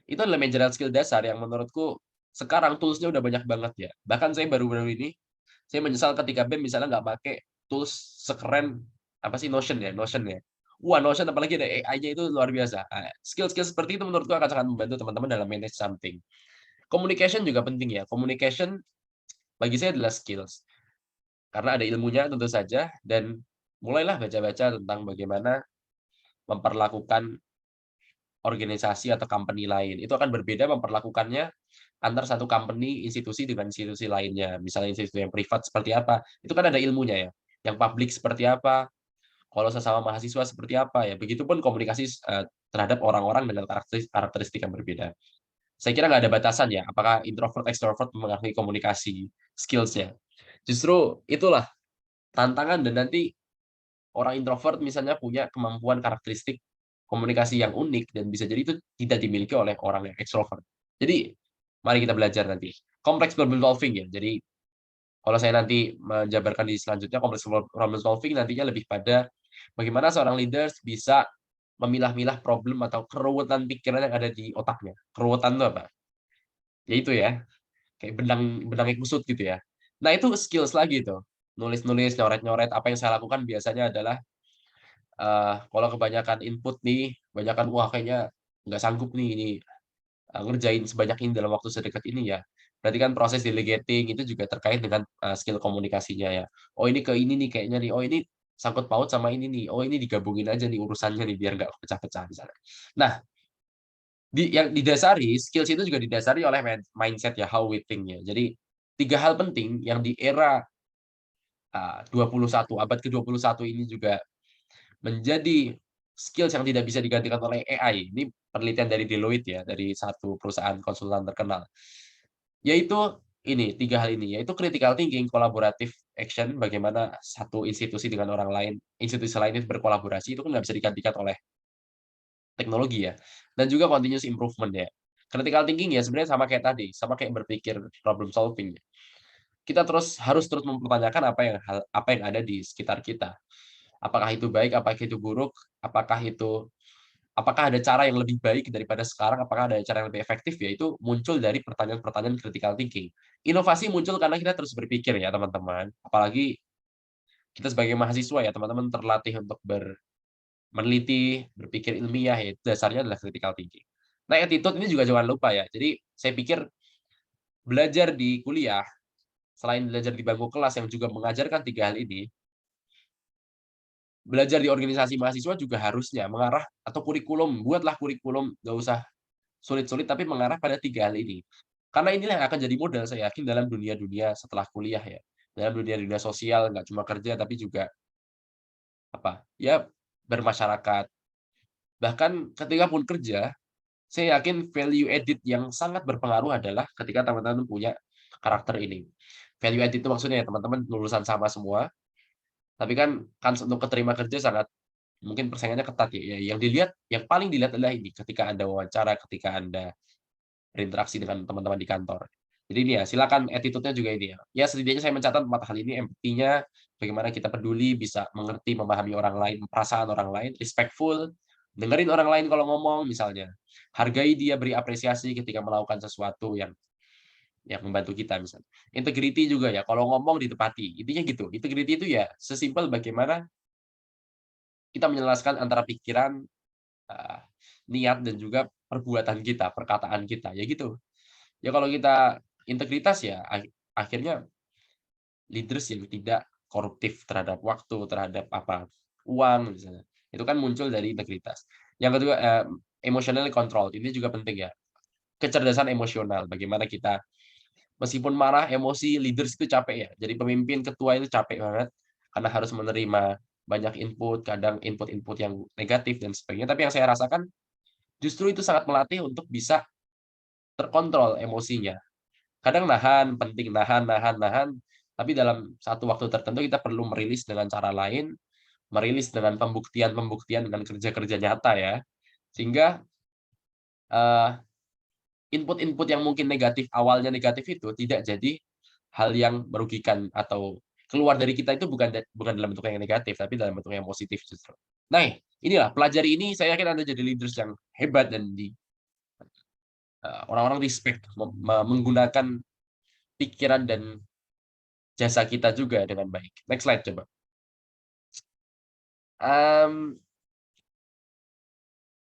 Itu adalah managerial skill dasar yang menurutku sekarang tools-nya udah banyak banget ya. Bahkan saya baru-baru ini saya menyesal ketika BEM misalnya nggak pakai tools sekeren apa sih Notion ya. Wah, Notion apalagi ada AI-nya itu luar biasa. Nah, skill-skill seperti itu menurutku akan sangat membantu teman-teman dalam manage something. Communication juga penting ya. Communication bagi saya adalah skills. Karena ada ilmunya tentu saja dan mulailah baca-baca tentang bagaimana memperlakukan organisasi atau company lain. Itu akan berbeda memperlakukannya antar satu company, institusi dengan institusi lainnya. Misalnya institusi yang privat seperti apa, itu kan ada ilmunya ya. Yang publik seperti apa, kalau sesama mahasiswa seperti apa ya. Begitupun komunikasi terhadap orang-orang dengan karakteristik yang berbeda. Saya kira nggak ada batasan ya, apakah introvert, extrovert mempengaruhi komunikasi skills-nya. Justru itulah tantangan dan nanti orang introvert misalnya punya kemampuan karakteristik komunikasi yang unik dan bisa jadi itu tidak dimiliki oleh orang yang extrovert. Jadi mari kita belajar nanti. Complex problem solving ya. Jadi kalau saya nanti menjabarkan di selanjutnya complex problem solving nantinya lebih pada bagaimana seorang leaders bisa memilah-milah problem atau keruwetan pikiran yang ada di otaknya. Keruwetan itu apa? Ya itu ya, kayak benangnya kusut gitu ya. Nah, itu skills lagi tuh. Nulis-nulis, nyoret-nyoret. Apa yang saya lakukan biasanya adalah kalau kebanyakan input nih, kebanyakan wah kayaknya nggak sanggup nih ini ngerjain sebanyak ini dalam waktu sedekat ini ya. Berarti kan proses delegating itu juga terkait dengan skill komunikasinya ya. Oh ini ke ini nih kayaknya nih. Oh ini sangkut paut sama ini nih. Oh, ini digabungin aja nih urusannya nih biar nggak pecah-pecah misalnya. Nah, yang didasari skills itu juga didasari oleh mindset ya, how we think ya. Jadi 3 hal penting yang di era 21 abad ke-21 ini juga menjadi skills yang tidak bisa digantikan oleh AI. Ini penelitian dari Deloitte ya, dari satu perusahaan konsultan terkenal. Yaitu ini, 3 hal ini, yaitu critical thinking, collaborative action, bagaimana satu institusi dengan orang lain, institusi lain itu berkolaborasi, itu kan nggak bisa digantikan oleh teknologi ya, dan juga continuous improvement ya. Critical thinking ya sebenarnya sama kayak tadi, sama kayak berpikir problem solving ya. Kita harus terus mempertanyakan apa yang ada di sekitar kita. Apakah itu baik, apakah itu buruk, apakah ada cara yang lebih baik daripada sekarang, apakah ada cara yang lebih efektif, ya itu muncul dari pertanyaan-pertanyaan critical thinking. Inovasi muncul karena kita terus berpikir ya teman-teman, apalagi kita sebagai mahasiswa ya teman-teman terlatih untuk meneliti, berpikir ilmiah, ya dasarnya adalah critical thinking. Nah, attitude ini juga jangan lupa ya. Jadi saya pikir belajar di kuliah, selain belajar di bangku kelas yang juga mengajarkan 3 hal ini, belajar di organisasi mahasiswa juga harusnya mengarah atau buatlah kurikulum, nggak usah sulit-sulit tapi mengarah pada 3 hal ini. Karena inilah yang akan jadi modal saya yakin dalam dunia-dunia setelah kuliah ya. Dalam dunia-dunia sosial, nggak cuma kerja tapi juga ya bermasyarakat. Bahkan ketika pun kerja, saya yakin value added yang sangat berpengaruh adalah ketika teman-teman punya karakter ini. Value added itu maksudnya ya teman-teman lulusan sama semua, tapi kan untuk keterima kerja sangat mungkin persaingannya ketat ya. Yang paling dilihat adalah ini ketika Anda wawancara, ketika Anda berinteraksi dengan teman-teman di kantor. Jadi ini ya, silakan attitude-nya juga ini ya. Ya setidaknya saya mencatat 4 hal ini, empatinya, bagaimana kita peduli, bisa mengerti, memahami orang lain, perasaan orang lain, respectful, dengerin orang lain kalau ngomong misalnya. Hargai dia, beri apresiasi ketika melakukan sesuatu yang membantu kita misalnya. Integrity juga ya, kalau ngomong ditepati. Intinya gitu. Integrity itu ya sesimpel bagaimana kita menjelaskan antara pikiran, niat dan juga perbuatan kita, perkataan kita, ya gitu. Ya kalau kita integritas ya akhirnya leaders yang tidak koruptif terhadap waktu, terhadap uang misalnya. Itu kan muncul dari integritas. Yang kedua, emotional control, ini juga penting ya. Kecerdasan emosional, bagaimana kita meskipun marah, emosi, leaders itu capek ya. Jadi pemimpin, ketua itu capek banget karena harus menerima banyak input, kadang input-input yang negatif dan sebagainya. Tapi yang saya rasakan justru itu sangat melatih untuk bisa terkontrol emosinya. Kadang nahan, penting nahan, tapi dalam satu waktu tertentu kita perlu merilis dengan cara lain, merilis dengan pembuktian-pembuktian dengan kerja-kerja nyata ya. Sehingga input-input yang mungkin negatif, awalnya negatif itu tidak jadi hal yang merugikan atau keluar dari kita itu bukan dalam bentuk yang negatif, tapi dalam bentuk yang positif justru. Nah, inilah pelajari ini saya yakin Anda jadi leaders yang hebat dan orang-orang respect menggunakan pikiran dan jasa kita juga dengan baik. Next slide coba.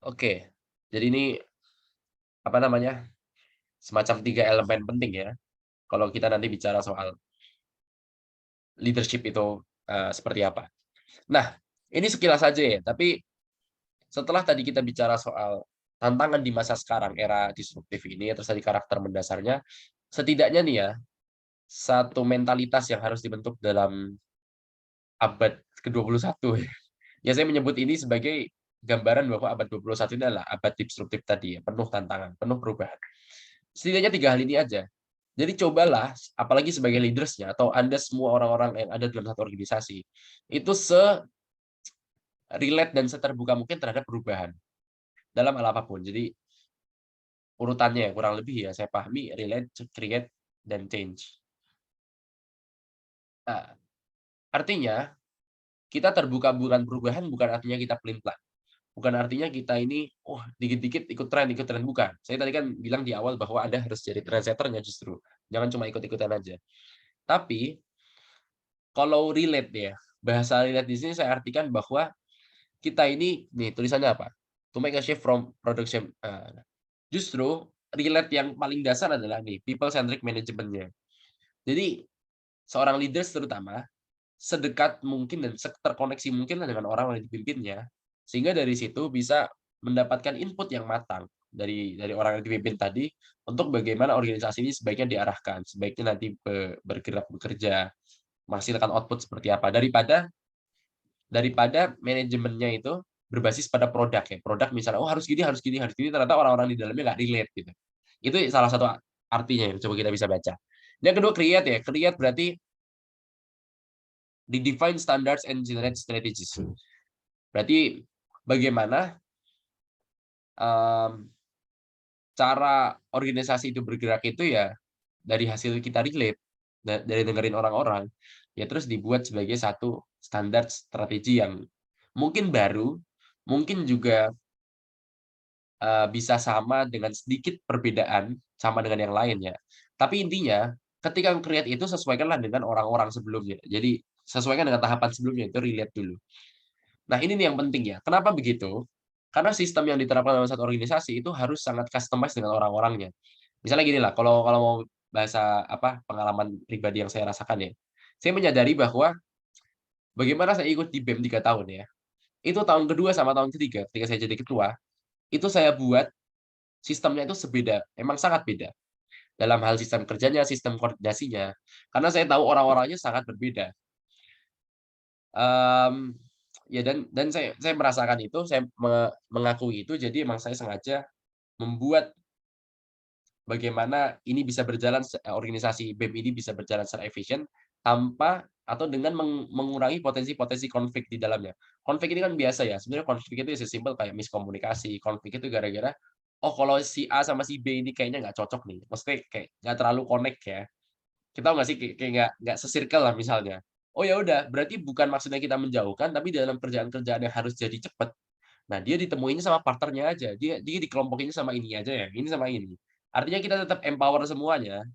Oke, jadi ini semacam 3 elemen penting ya. Kalau kita nanti bicara soal leadership itu seperti apa. Nah, ini sekilas saja ya. Tapi setelah tadi kita bicara soal tantangan di masa sekarang, era disruptif ini, terus tadi karakter mendasarnya, setidaknya nih ya, satu mentalitas yang harus dibentuk dalam abad ke-21 ya. Ya saya menyebut ini sebagai gambaran bahwa abad 21 ini adalah abad disruptif tadi ya, penuh tantangan, penuh perubahan. Setidaknya 3 hal ini aja. Jadi cobalah, apalagi sebagai leaders-nya atau Anda semua orang-orang yang ada dalam satu organisasi, itu relate dan seterbuka mungkin terhadap perubahan dalam hal apapun. Jadi urutannya kurang lebih ya saya pahami relate, create, dan change. Nah, artinya kita terbuka bukan perubahan bukan artinya kita pelin-pelan. Bukan artinya kita ini, dikit-dikit ikut tren, bukan. Saya tadi kan bilang di awal bahwa Anda harus jadi trendsetter-nya justru. Jangan cuma ikut-ikutan aja. Tapi, kalau relate ya, bahasa relate di sini saya artikan bahwa kita ini, nih tulisannya apa? To make a shift from production. Justru relate yang paling dasar adalah nih, people-centric management-nya. Jadi, seorang leaders terutama, sedekat mungkin dan terkoneksi mungkin dengan orang yang dipimpinnya, sehingga dari situ bisa mendapatkan input yang matang dari orang yang dipimpin tadi untuk bagaimana organisasi ini sebaiknya diarahkan, sebaiknya nanti bergerak bekerja, menghasilkan output seperti apa, daripada manajemennya itu berbasis pada produk ya. Produk misalnya, oh harus gini, harus gini, harus gini, ternyata orang-orang di dalamnya nggak relate gitu. Itu salah satu artinya yang coba kita bisa baca. Yang kedua create ya. Create berarti define standards and generate strategies. Berarti bagaimana cara organisasi itu bergerak itu ya dari hasil kita relate, dari dengerin orang-orang, ya terus dibuat sebagai satu standar strategi yang mungkin baru, mungkin juga bisa sama dengan sedikit perbedaan sama dengan yang lain ya. Tapi intinya ketika create itu sesuaikanlah dengan orang-orang sebelumnya. Jadi sesuaikan dengan tahapan sebelumnya, itu relate dulu. Nah, ini nih yang penting ya. Kenapa begitu? Karena sistem yang diterapkan dalam satu organisasi itu harus sangat customized dengan orang-orangnya. Misalnya gini lah, kalau mau bahasa pengalaman pribadi yang saya rasakan ya. Saya menyadari bahwa bagaimana saya ikut di BEM 3 tahun ya. Itu tahun kedua sama tahun ketiga ketika saya jadi ketua, itu saya buat sistemnya itu sebeda, emang sangat beda. Dalam hal sistem kerjanya, sistem koordinasinya. Karena saya tahu orang-orangnya sangat berbeda. Ya dan saya merasakan itu, saya mengakui itu, jadi emang saya sengaja membuat bagaimana ini bisa berjalan, organisasi BEM ini bisa berjalan secara efisien tanpa atau dengan mengurangi potensi-potensi konflik di dalamnya. Konflik ini kan biasa ya, sebenarnya konflik itu sesimpel kayak miskomunikasi, konflik itu gara-gara, oh kalau si A sama si B ini kayaknya nggak cocok nih, maksudnya kayak nggak terlalu connect ya. Kita tahu nggak sih kayak nggak se-circle lah misalnya. Oh ya udah, berarti bukan maksudnya kita menjauhkan, tapi dalam kerjaan-kerjaan yang harus jadi cepat, nah dia ditemuinya sama partnernya aja, dia dikelompokinnya sama ini aja ya, ini sama ini. Artinya kita tetap empower semuanya,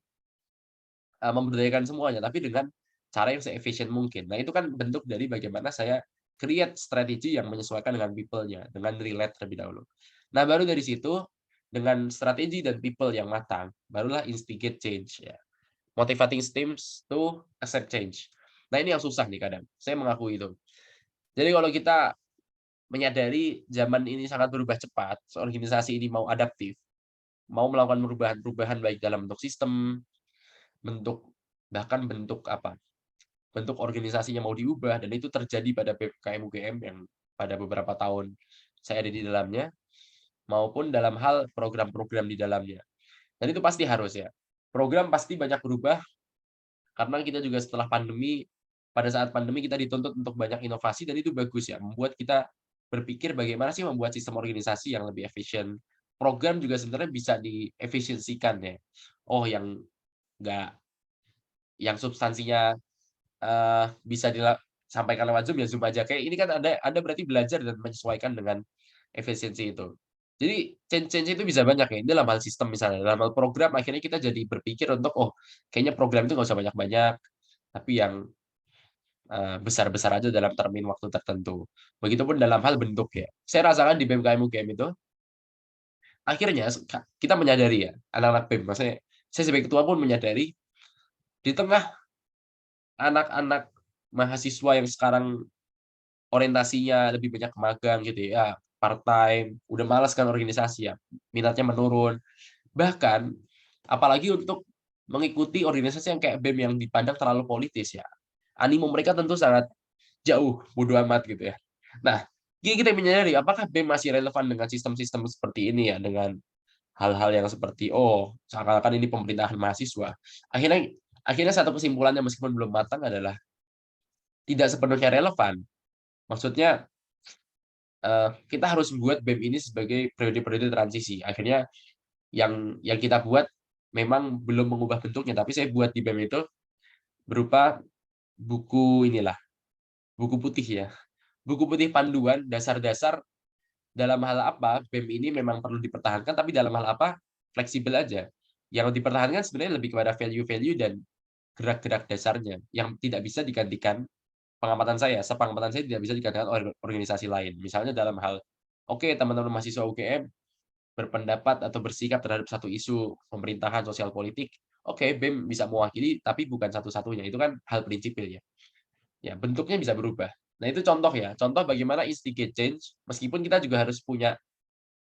memberdayakan semuanya, tapi dengan cara yang se-efisien mungkin. Nah, itu kan bentuk dari bagaimana saya create strategi yang menyesuaikan dengan people-nya, dengan relate terlebih dahulu. Nah, baru dari situ, dengan strategi dan people yang matang, barulah instigate change ya. Motivating teams to accept change. Nah, ini yang susah nih kadang, saya mengakui itu. Jadi kalau kita menyadari zaman ini sangat berubah cepat, organisasi ini mau adaptif, mau melakukan perubahan-perubahan baik dalam bentuk sistem, bahkan bentuk organisasinya mau diubah, dan itu terjadi pada BKM UGM yang pada beberapa tahun saya ada di dalamnya, maupun dalam hal program-program di dalamnya. Dan itu pasti harus ya. Program pasti banyak berubah, karena kita juga setelah pandemi, pada saat pandemi kita dituntut untuk banyak inovasi, dan itu bagus ya, membuat kita berpikir bagaimana sih membuat sistem organisasi yang lebih efisien. Program juga sebenarnya bisa diefisiensikan ya. Oh, yang substansinya bisa disampaikan lewat Zoom, ya Zoom aja. Kayak ini kan Anda berarti belajar dan menyesuaikan dengan efisiensi itu. Jadi change itu bisa banyak ya, ini dalam hal sistem misalnya. Dalam hal program akhirnya kita jadi berpikir untuk, oh kayaknya program itu nggak usah banyak-banyak, tapi yang besar-besar aja dalam termin waktu tertentu. Begitupun dalam hal bentuk ya. Saya rasakan di BMKM UGM itu, akhirnya kita menyadari ya, anak-anak BEM, maksudnya saya sebagai ketua pun menyadari, di tengah anak-anak mahasiswa yang sekarang orientasinya lebih banyak ke magang gitu ya, part-time, udah malas kan organisasi ya, minatnya menurun. Bahkan, apalagi untuk mengikuti organisasi yang kayak BEM yang dipandang terlalu politis ya, animo mereka tentu sangat jauh, bodo amat gitu ya. Nah, kita menyadari apakah BEM masih relevan dengan sistem-sistem seperti ini ya, dengan hal-hal yang seperti, oh, seakan-akan ini pemerintahan mahasiswa. Akhirnya satu kesimpulannya meskipun belum matang adalah tidak sepenuhnya relevan. Maksudnya, kita harus buat BEM ini sebagai periode-periode transisi. Akhirnya yang kita buat memang belum mengubah bentuknya, tapi saya buat di BEM itu berupa buku buku putih ya. Buku putih panduan dasar-dasar dalam hal apa BEM ini memang perlu dipertahankan, tapi dalam hal apa fleksibel aja. Yang dipertahankan sebenarnya lebih kepada value-value dan gerak-gerak dasarnya yang tidak bisa digantikan. Sepengamatan saya tidak bisa digantikan organisasi lain. Misalnya dalam hal, oke, teman-teman mahasiswa UGM berpendapat atau bersikap terhadap satu isu pemerintahan sosial politik, oke, BEM bisa mewakili, tapi bukan satu-satunya. Itu kan hal prinsipil ya. ya bentuknya bisa berubah. Nah, itu contoh ya, contoh bagaimana instigate change, meskipun kita juga harus punya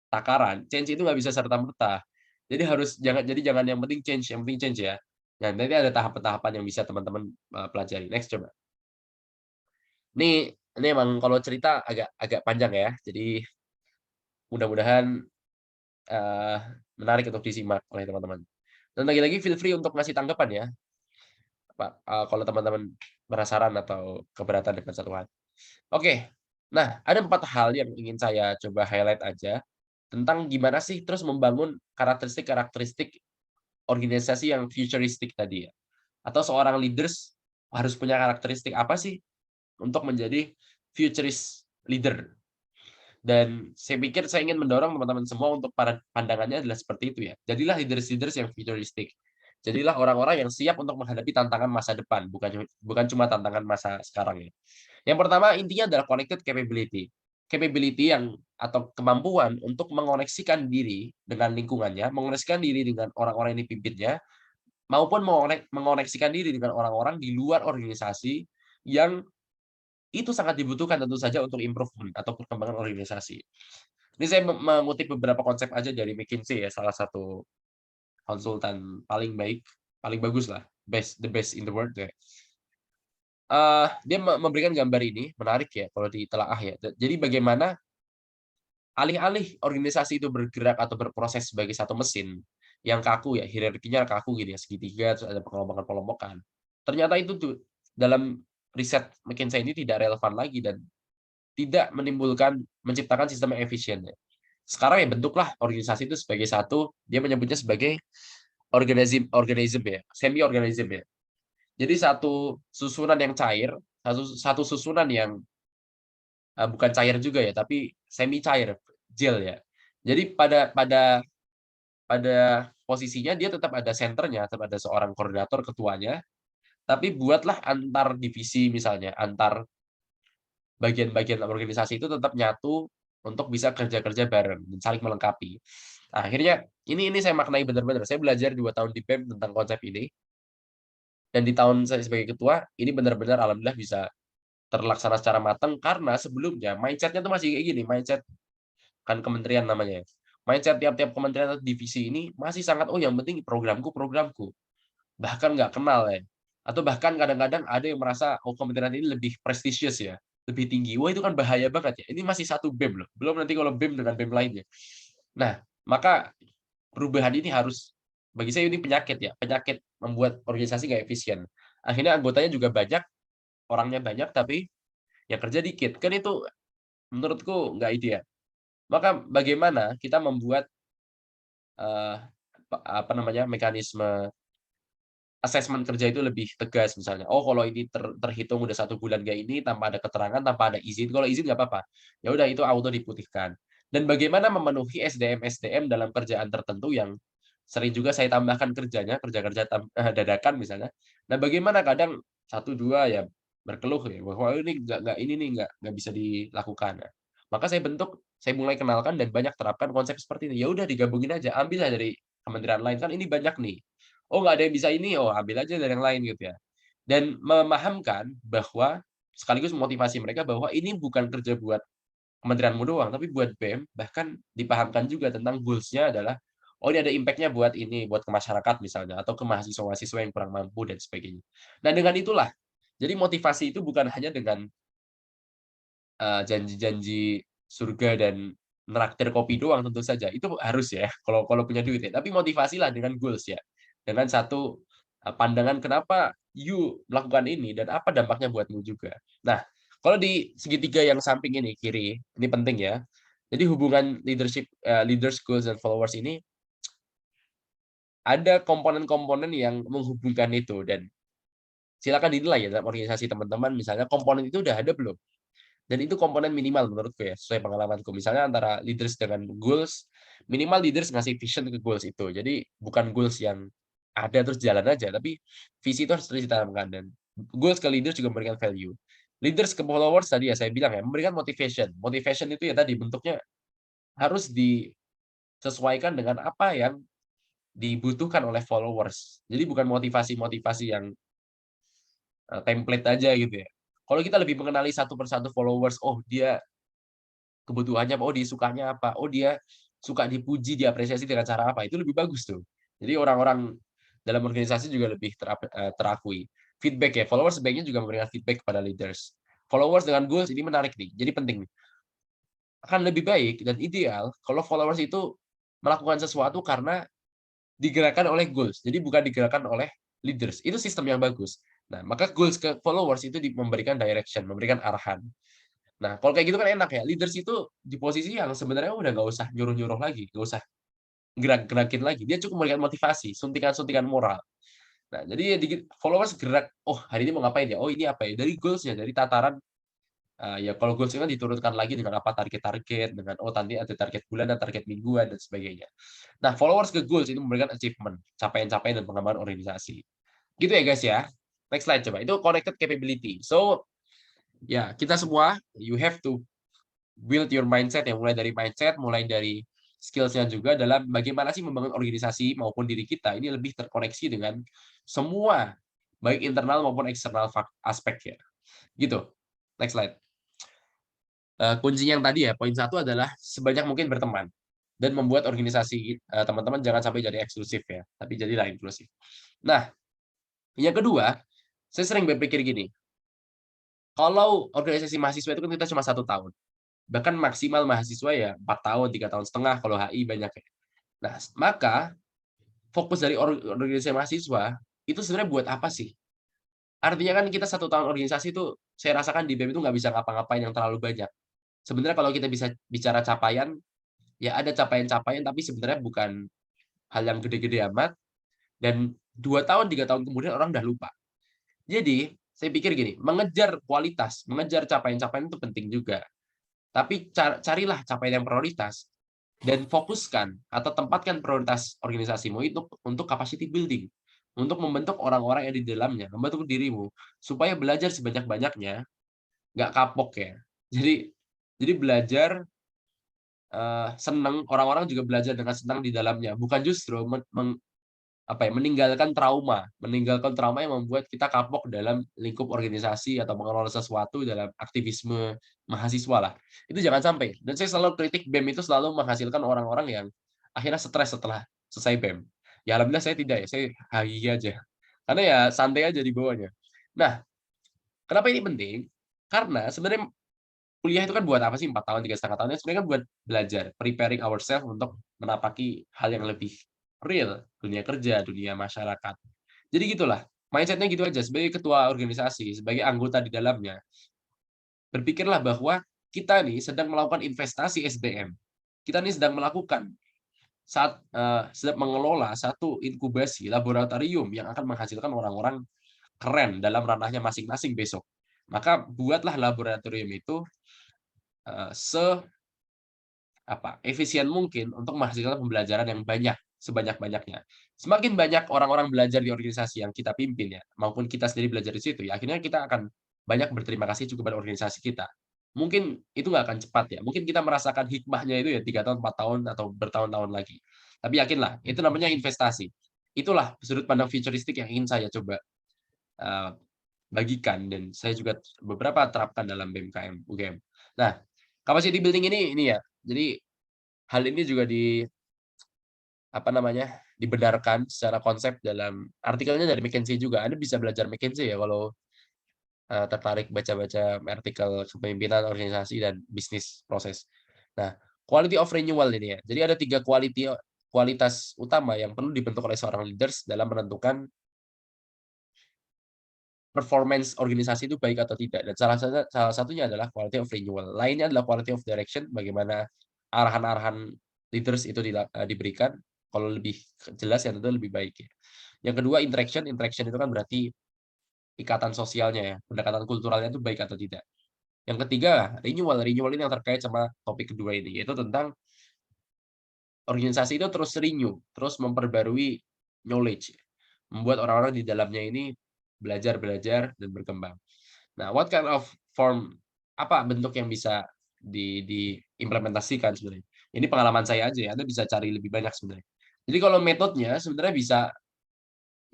takaran, change itu nggak bisa serta-merta. Jadi jangan yang penting change ya. Nah, nanti ada tahapan-tahapan yang bisa teman-teman pelajari. Next coba. Ini emang kalau cerita agak panjang ya. Jadi mudah-mudahan menarik untuk disimak oleh teman-teman. Dan lagi-lagi feel free untuk ngasih tanggapan ya, Pak, kalau teman-teman penasaran atau keberatan dengan satu hal. Oke, nah ada 4 hal yang ingin saya coba highlight aja tentang gimana sih terus membangun karakteristik-karakteristik organisasi yang futuristik tadi ya. Atau seorang leaders harus punya karakteristik apa sih untuk menjadi futurist leader. Dan saya pikir saya ingin mendorong teman-teman semua untuk pandangannya adalah seperti itu ya. Jadilah leaders-leaders yang futuristik. Jadilah orang-orang yang siap untuk menghadapi tantangan masa depan, bukan cuma tantangan masa sekarang ya. Yang pertama intinya adalah connected capability. Capability atau kemampuan untuk mengoneksikan diri dengan lingkungannya, mengoneksikan diri dengan orang-orang yang dipimpinnya, maupun mengoneksikan diri dengan orang-orang di luar organisasi yang itu sangat dibutuhkan tentu saja untuk improvement atau perkembangan organisasi. Ini saya mengutip beberapa konsep aja dari McKinsey ya, salah satu konsultan paling bagus lah, the best in the world ya. Dia memberikan gambar ini menarik ya kalau ditelaah ya. Jadi bagaimana alih-alih organisasi itu bergerak atau berproses sebagai satu mesin yang kaku ya, hierarkinya kaku gitu ya, segitiga, terus ada pengelompokan-pengelompokan. Ternyata itu tuh dalam riset McKinsey ini tidak relevan lagi dan tidak menciptakan sistem yang efisien ya. Sekarang ya bentuklah organisasi itu sebagai satu, dia menyebutnya sebagai organism ya, semi organism ya. Jadi satu susunan yang cair, satu susunan yang bukan cair juga ya, tapi semi cair, gel ya. Jadi pada posisinya dia tetap ada senternya, tetap ada seorang koordinator ketuanya, tapi buatlah antar divisi misalnya, antar bagian-bagian organisasi itu tetap nyatu untuk bisa kerja-kerja bareng dan saling melengkapi. Nah, akhirnya ini saya maknai benar-benar. Saya belajar 2 tahun di BEM tentang konsep ini. Dan di tahun saya sebagai ketua, ini benar-benar alhamdulillah bisa terlaksana secara matang karena sebelumnya mindset-nya tuh masih kayak gini, mindset kan kementerian namanya. Mindset tiap-tiap kementerian atau divisi ini masih sangat yang penting programku. Bahkan nggak kenal ya. Atau bahkan kadang-kadang ada yang merasa kementerian ini lebih prestisius ya, lebih tinggi. Wah, itu kan bahaya banget ya. Ini masih satu BEM loh. Belum nanti kalau BEM dengan BEM lainnya. Nah, maka perubahan ini harus, bagi saya ini penyakit ya. Penyakit membuat organisasi nggak efisien. Akhirnya anggotanya juga banyak, orangnya banyak, tapi yang kerja dikit. Kan itu menurutku nggak ideal. Maka bagaimana kita membuat mekanisme asesmen kerja itu lebih tegas misalnya. Oh, kalau ini terhitung udah 1 bulan kayak ini tanpa ada keterangan, tanpa ada izin. Kalau izin nggak apa-apa. Ya udah itu auto diputihkan. Dan bagaimana memenuhi SDM dalam kerjaan tertentu yang sering juga saya tambahkan kerja dadakan misalnya. Nah, bagaimana kadang 1, 2 ya berkeluh ya bahwa ini nggak bisa dilakukan. Nah, maka saya mulai kenalkan dan banyak terapkan konsep seperti ini. Ya udah digabungin aja, ambil dari kementerian lain kan ini banyak nih. Oh, nggak ada yang bisa ini, ambil aja dari yang lain gitu ya. Dan memahamkan bahwa sekaligus motivasi mereka bahwa ini bukan kerja buat kementerianmu doang, tapi buat BEM, bahkan dipahamkan juga tentang goals-nya adalah, oh ini ada impact-nya buat ini, buat ke masyarakat misalnya, atau ke mahasiswa-mahasiswa yang kurang mampu dan sebagainya. Nah, dengan itulah, jadi motivasi itu bukan hanya dengan janji-janji surga dan neraktir kopi doang tentu saja. Itu harus ya, kalau punya duit ya. Tapi motivasilah dengan goals ya. Dengan satu pandangan kenapa you melakukan ini dan apa dampaknya buatmu juga. Nah, kalau di segitiga yang samping ini kiri, ini penting ya. Jadi hubungan leaders, goals dan followers ini ada komponen-komponen yang menghubungkan itu dan silakan dinilai ya dalam organisasi teman-teman misalnya komponen itu udah ada belum? Dan itu komponen minimal menurutku ya, sesuai pengalamanku. Misalnya antara leaders dengan goals, minimal leaders ngasih vision ke goals itu. Jadi bukan goals yang ada terus jalan aja, tapi visi itu harus terus ditanamkan. Dan goals ke leaders juga memberikan value. Leaders ke followers tadi ya saya bilang ya, memberikan motivation. Motivation itu ya tadi bentuknya harus disesuaikan dengan apa yang dibutuhkan oleh followers. Jadi bukan motivasi-motivasi yang template aja gitu ya. Kalau kita lebih mengenali satu persatu followers, oh dia kebutuhannya apa, oh dia sukanya apa, oh dia suka dipuji, diapresiasi dengan cara apa, itu lebih bagus tuh. Jadi orang-orang dalam organisasi juga lebih terakui. Feedback ya, followers sebaiknya juga memberikan feedback kepada leaders. Followers dengan goals ini menarik nih, jadi penting nih. Akan lebih baik dan ideal kalau followers itu melakukan sesuatu karena digerakkan oleh goals, jadi bukan digerakkan oleh leaders. Itu sistem yang bagus. Nah, maka goals ke followers itu memberikan direction, memberikan arahan. Nah, kalau kayak gitu kan enak ya. Leaders itu di posisi yang sebenarnya udah nggak usah nyuruh-nyuruh lagi, nggak usah gerak-gerakin lagi. Dia cukup memberikan motivasi, suntikan-suntikan moral. Nah, jadi followers gerak, oh hari ini mau ngapain ya? Oh ini apa ya? Dari goals-nya, dari tataran ya kalau goals kan diturunkan lagi dengan apa target-target, dengan oh nanti ada target bulanan, target mingguan dan sebagainya. Nah, followers ke goals itu memberikan achievement, capaian-capaian dan pengembangan organisasi. Gitu ya guys ya. Next slide coba. Itu connected capability. So ya, kita semua you have to build your mindset ya, mulai dari mindset, mulai dari skills-nya juga dalam bagaimana sih membangun organisasi maupun diri kita ini lebih terkoneksi dengan semua baik internal maupun eksternal aspek ya. Gitu. Next slide. Kuncinya yang tadi ya, poin 1 adalah sebanyak mungkin berteman dan membuat organisasi teman-teman jangan sampai jadi eksklusif ya, tapi jadilah inklusif. Nah, yang kedua, saya sering berpikir gini, kalau organisasi mahasiswa itu kan kita cuma 1 tahun, bahkan maksimal mahasiswa ya 4 tahun, 3 tahun setengah kalau HI banyak ya. Nah, maka fokus dari organisasi mahasiswa itu sebenarnya buat apa sih? Artinya kan kita 1 tahun organisasi itu saya rasakan di BEM itu nggak bisa ngapa-ngapain yang terlalu banyak. Sebenarnya kalau kita bisa bicara capaian, ya ada capaian-capaian tapi sebenarnya bukan hal yang gede-gede amat dan 2 tahun, 3 tahun kemudian orang udah lupa. Jadi, saya pikir gini, mengejar kualitas, mengejar capaian-capaian itu penting juga. Tapi carilah capaian yang prioritas dan fokuskan atau tempatkan prioritas organisasimu itu untuk capacity building, untuk membentuk orang-orang yang di dalamnya, membentuk dirimu supaya belajar sebanyak-banyaknya, nggak kapok ya. Jadi belajar senang, orang-orang juga belajar dengan senang di dalamnya, bukan justru meninggalkan trauma yang membuat kita kapok dalam lingkup organisasi atau mengelola sesuatu dalam aktivisme mahasiswa lah. Itu jangan sampai. Dan saya selalu kritik BEM itu selalu menghasilkan orang-orang yang akhirnya stres setelah selesai BEM. Ya alhamdulillah saya tidak ya, saya hahi aja. Karena ya santai aja di bawahnya. Nah, kenapa ini penting? Karena sebenarnya kuliah itu kan buat apa sih 4 tahun, 3,5 tahun? Sebenarnya kan buat belajar, preparing ourselves untuk menapaki hal yang lebih real, dunia kerja, dunia masyarakat. Jadi gitulah, mindset-nya gitu aja. Sebagai ketua organisasi, sebagai anggota di dalamnya, berpikirlah bahwa kita nih sedang melakukan investasi SDM. Kita nih sedang sedang mengelola satu inkubasi laboratorium yang akan menghasilkan orang-orang keren dalam ranahnya masing-masing besok. Maka buatlah laboratorium itu efisien mungkin untuk menghasilkan pembelajaran yang banyak, sebanyak-banyaknya. Semakin banyak orang-orang belajar di organisasi yang kita pimpin ya, maupun kita sendiri belajar di situ ya, akhirnya kita akan banyak berterima kasih juga pada organisasi kita. Mungkin itu nggak akan cepat ya, mungkin kita merasakan hikmahnya itu ya 3 tahun, 4 tahun, atau bertahun-tahun lagi. Tapi yakinlah, itu namanya investasi. Itulah sudut pandang futuristik yang ingin saya coba bagikan, dan saya juga beberapa terapkan dalam BMKM UGM. Nah, capacity building ini ya, jadi hal ini juga dibenarkan secara konsep dalam artikelnya dari McKinsey juga. Anda bisa belajar McKinsey ya kalau tertarik baca-baca artikel kepemimpinan organisasi dan bisnis proses. Nah, quality of renewal ini ya. Jadi ada 3 kualitas utama yang perlu dibentuk oleh seorang leaders dalam menentukan performance organisasi itu baik atau tidak. Dan salah satunya adalah quality of renewal. Lainnya adalah quality of direction, bagaimana arahan-arahan leaders itu diberikan. Kalau lebih jelas ya tentu lebih baik ya. Yang kedua interaction itu kan berarti ikatan sosialnya ya, pendekatan kulturalnya itu baik atau tidak. Yang ketiga renewal ini yang terkait sama topik kedua ini, yaitu tentang organisasi itu terus renew, terus memperbarui knowledge, membuat orang-orang di dalamnya ini belajar dan berkembang. Nah, what kind of form, apa bentuk yang bisa diimplementasikan sebenarnya? Ini pengalaman saya aja ya, Anda bisa cari lebih banyak sebenarnya. Jadi kalau metodenya sebenarnya bisa,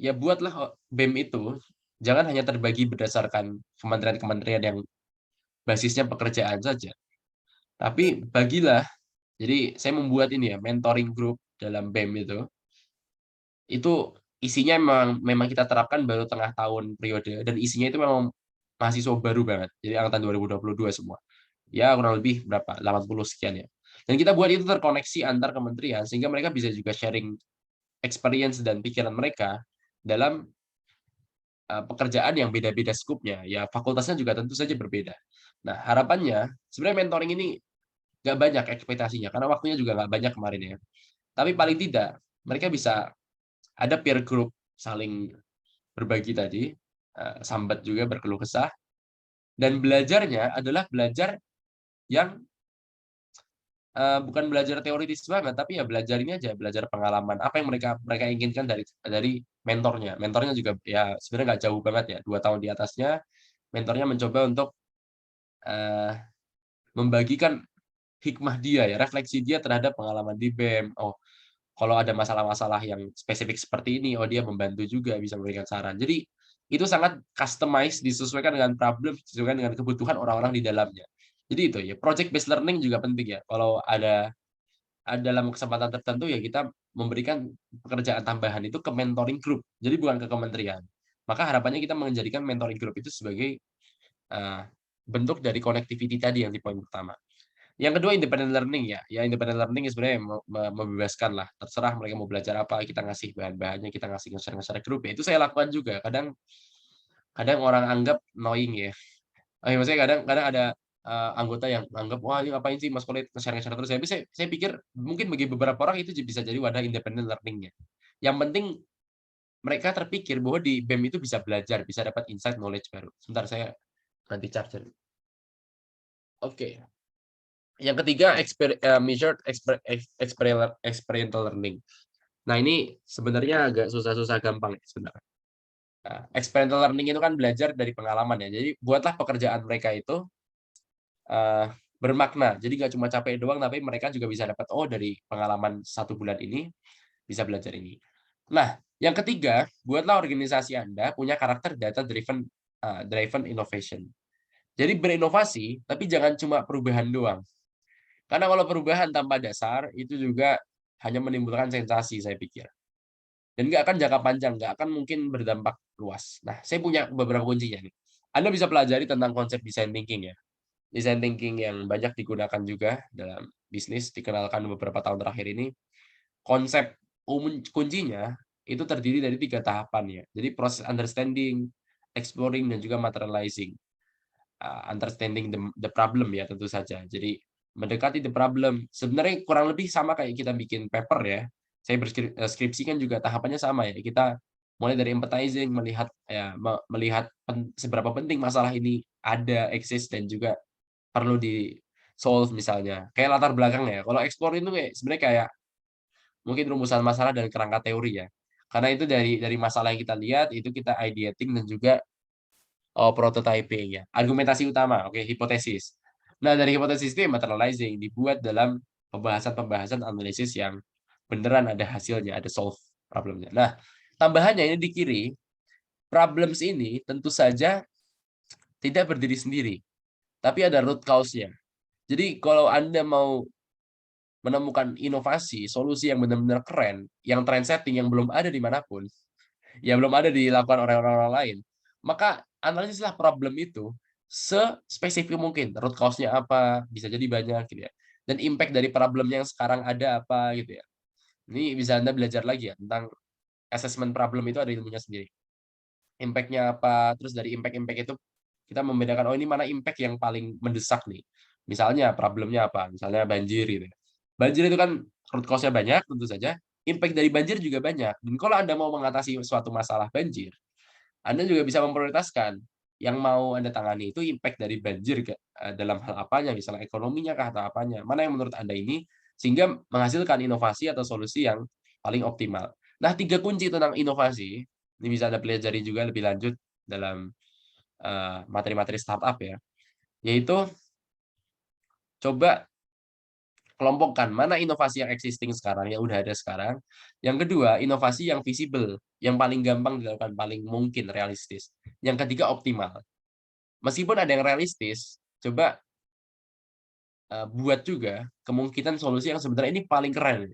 ya buatlah BEM itu jangan hanya terbagi berdasarkan kementerian-kementerian yang basisnya pekerjaan saja, tapi bagilah. Jadi saya membuat ini ya, mentoring group dalam BEM itu isinya memang kita terapkan baru tengah tahun periode, dan isinya itu memang mahasiswa baru banget. Jadi angkatan 2022 semua. Ya kurang lebih berapa? 80 sekian ya. Dan kita buat itu terkoneksi antar kementerian sehingga mereka bisa juga sharing experience dan pikiran mereka dalam pekerjaan yang beda-beda skupnya. Ya fakultasnya juga tentu saja berbeda. Nah harapannya sebenarnya mentoring ini nggak banyak ekspektasinya karena waktunya juga nggak banyak kemarin ya. Tapi paling tidak mereka bisa ada peer group saling berbagi tadi, sambat juga berkeluh kesah, dan belajarnya adalah belajar yang bukan belajar teoritis banget, tapi ya belajar ini aja, belajar pengalaman apa yang mereka mereka inginkan dari mentornya. Mentornya juga ya sebenarnya nggak jauh banget ya, 2 tahun di atasnya. Mentornya mencoba untuk membagikan hikmah dia ya, refleksi dia terhadap pengalaman di BEM. Oh, kalau ada masalah-masalah yang spesifik seperti ini, oh dia membantu juga, bisa memberikan saran. Jadi itu sangat customized, disesuaikan dengan problem, disesuaikan dengan kebutuhan orang-orang di dalamnya. Jadi itu ya, project based learning juga penting ya. Kalau ada dalam kesempatan tertentu ya kita memberikan pekerjaan tambahan itu ke mentoring group. Jadi bukan ke kementerian. Maka harapannya kita menjadikan mentoring group itu sebagai uh, bentuk dari connectivity tadi yang di poin pertama. Yang kedua independent learning ya. Ya independent learning sebenarnya membebaskan lah. Terserah mereka mau belajar apa, kita ngasih bahan-bahannya, kita ngasih nge-share grup ya. Itu saya lakukan juga. Kadang kadang orang anggap annoying ya. Maksudnya kadang kadang ada anggota yang anggap wah ini ngapain sih Mas Kolit nge-share terus. Tapi saya pikir mungkin bagi beberapa orang itu bisa jadi wadah independent learning-nya. Yang penting mereka terpikir bahwa di BEM itu bisa belajar, bisa dapat insight knowledge baru. Sebentar saya ganti charger. Oke. Yang ketiga, measured experiential learning. Nah, ini sebenarnya agak susah-susah gampang ya sebenarnya. Nah, experiential learning itu kan belajar dari pengalaman ya. Jadi, buatlah pekerjaan mereka itu bermakna. Jadi, nggak cuma capek doang, tapi mereka juga bisa dapat, oh dari pengalaman 1 bulan ini, bisa belajar ini. Nah, yang ketiga, buatlah organisasi Anda punya karakter data-driven driven innovation. Jadi, berinovasi, tapi jangan cuma perubahan doang. Karena kalau perubahan tanpa dasar, itu juga hanya menimbulkan sensasi, saya pikir. Dan nggak akan jangka panjang, nggak akan mungkin berdampak luas. Nah, saya punya beberapa kuncinya nih. Anda bisa pelajari tentang konsep design thinking ya. Design thinking yang banyak digunakan juga dalam bisnis, dikenalkan beberapa tahun terakhir ini. Konsep kuncinya itu terdiri dari 3 tahapan ya. Jadi proses understanding, exploring, dan juga materializing. Understanding the problem ya tentu saja. Jadi mendekati the problem. Sebenarnya kurang lebih sama kayak kita bikin paper ya. Saya berskripsi kan juga tahapannya sama ya. Kita mulai dari empathizing, melihat seberapa penting masalah ini ada, eksis, dan juga perlu di solve misalnya. Kayak latar belakang ya. Kalau explore itu sebenarnya kayak mungkin rumusan masalah dan kerangka teori ya. Karena itu dari masalah yang kita lihat itu kita ideating dan juga prototyping ya. Argumentasi utama, oke, hipotesis. Nah, dari hipotesis itu materializing dibuat dalam pembahasan-pembahasan analisis yang beneran ada hasilnya, ada solve problemnya. Nah, tambahannya ini di kiri, problems ini tentu saja tidak berdiri sendiri, tapi ada root cause-nya. Jadi kalau Anda mau menemukan inovasi, solusi yang benar-benar keren, yang trend setting, yang belum ada dimanapun, ya belum ada dilakukan oleh orang-orang lain, maka analisislah problem itu sespesifik mungkin. Root cause-nya apa, bisa jadi banyak gitu ya. Dan impact dari problem yang sekarang ada apa gitu ya. Ini bisa Anda belajar lagi ya tentang assessment problem itu ada ilmunya sendiri. Impact-nya apa, terus dari impact-impact itu kita membedakan, oh ini mana impact yang paling mendesak nih. Misalnya problemnya apa, misalnya banjir gitu ya. Banjir itu kan root cause-nya banyak tentu saja, impact dari banjir juga banyak. Dan kalau Anda mau mengatasi suatu masalah banjir, Anda juga bisa memprioritaskan yang mau Anda tangani itu impact dari banjir dalam hal apanya, misalnya ekonominya kah atau apanya. Mana yang menurut Anda ini sehingga menghasilkan inovasi atau solusi yang paling optimal. Nah, 3 kunci tentang inovasi ini bisa Anda pelajari juga lebih lanjut dalam materi-materi startup ya. Yaitu coba kelompokkan mana inovasi yang existing sekarang, yang udah ada sekarang. Yang kedua, inovasi yang visible, yang paling gampang dilakukan, paling mungkin realistis. Yang ketiga, optimal. Meskipun ada yang realistis, coba buat juga kemungkinan solusi yang sebenarnya ini paling keren.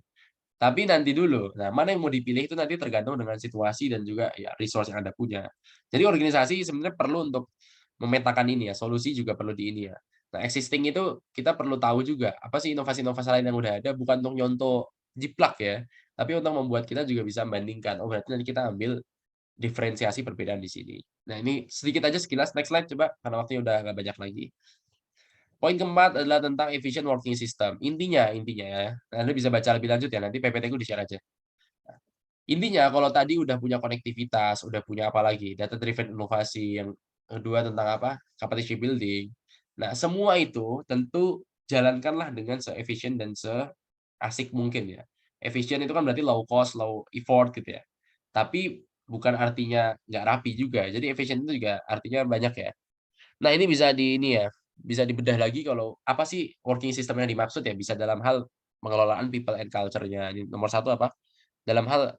Tapi nanti dulu, nah mana yang mau dipilih itu nanti tergantung dengan situasi dan juga ya resource yang Anda punya. Jadi organisasi sebenarnya perlu untuk memetakan ini ya, solusi juga perlu di ini ya. Nah, existing itu kita perlu tahu juga apa sih inovasi-inovasi lain yang udah ada, bukan untuk nyontoh jiplak ya, tapi untuk membuat kita juga bisa membandingkan. Oh, berarti nanti kita ambil diferensiasi perbedaan di sini. Nah, ini sedikit aja sekilas. Next slide coba, karena waktunya udah nggak banyak lagi. Poin keempat adalah tentang efficient working system. Intinya ya, Anda bisa baca lebih lanjut ya, nanti PPT-ku di-share aja. Intinya kalau tadi udah punya konektivitas, udah punya apa lagi, data driven inovasi, yang kedua tentang apa, capacity building. Nah, semua itu tentu jalankanlah dengan se-efficient dan se-asik mungkin ya. Efficient itu kan berarti low cost, low effort gitu ya. Tapi bukan artinya nggak rapi juga. Jadi efficient itu juga artinya banyak ya. Nah, ini bisa di ini ya, bisa dibedah lagi kalau apa sih working system yang dimaksud ya, bisa dalam hal pengelolaan people and culture-nya. Ini nomor satu apa? Dalam hal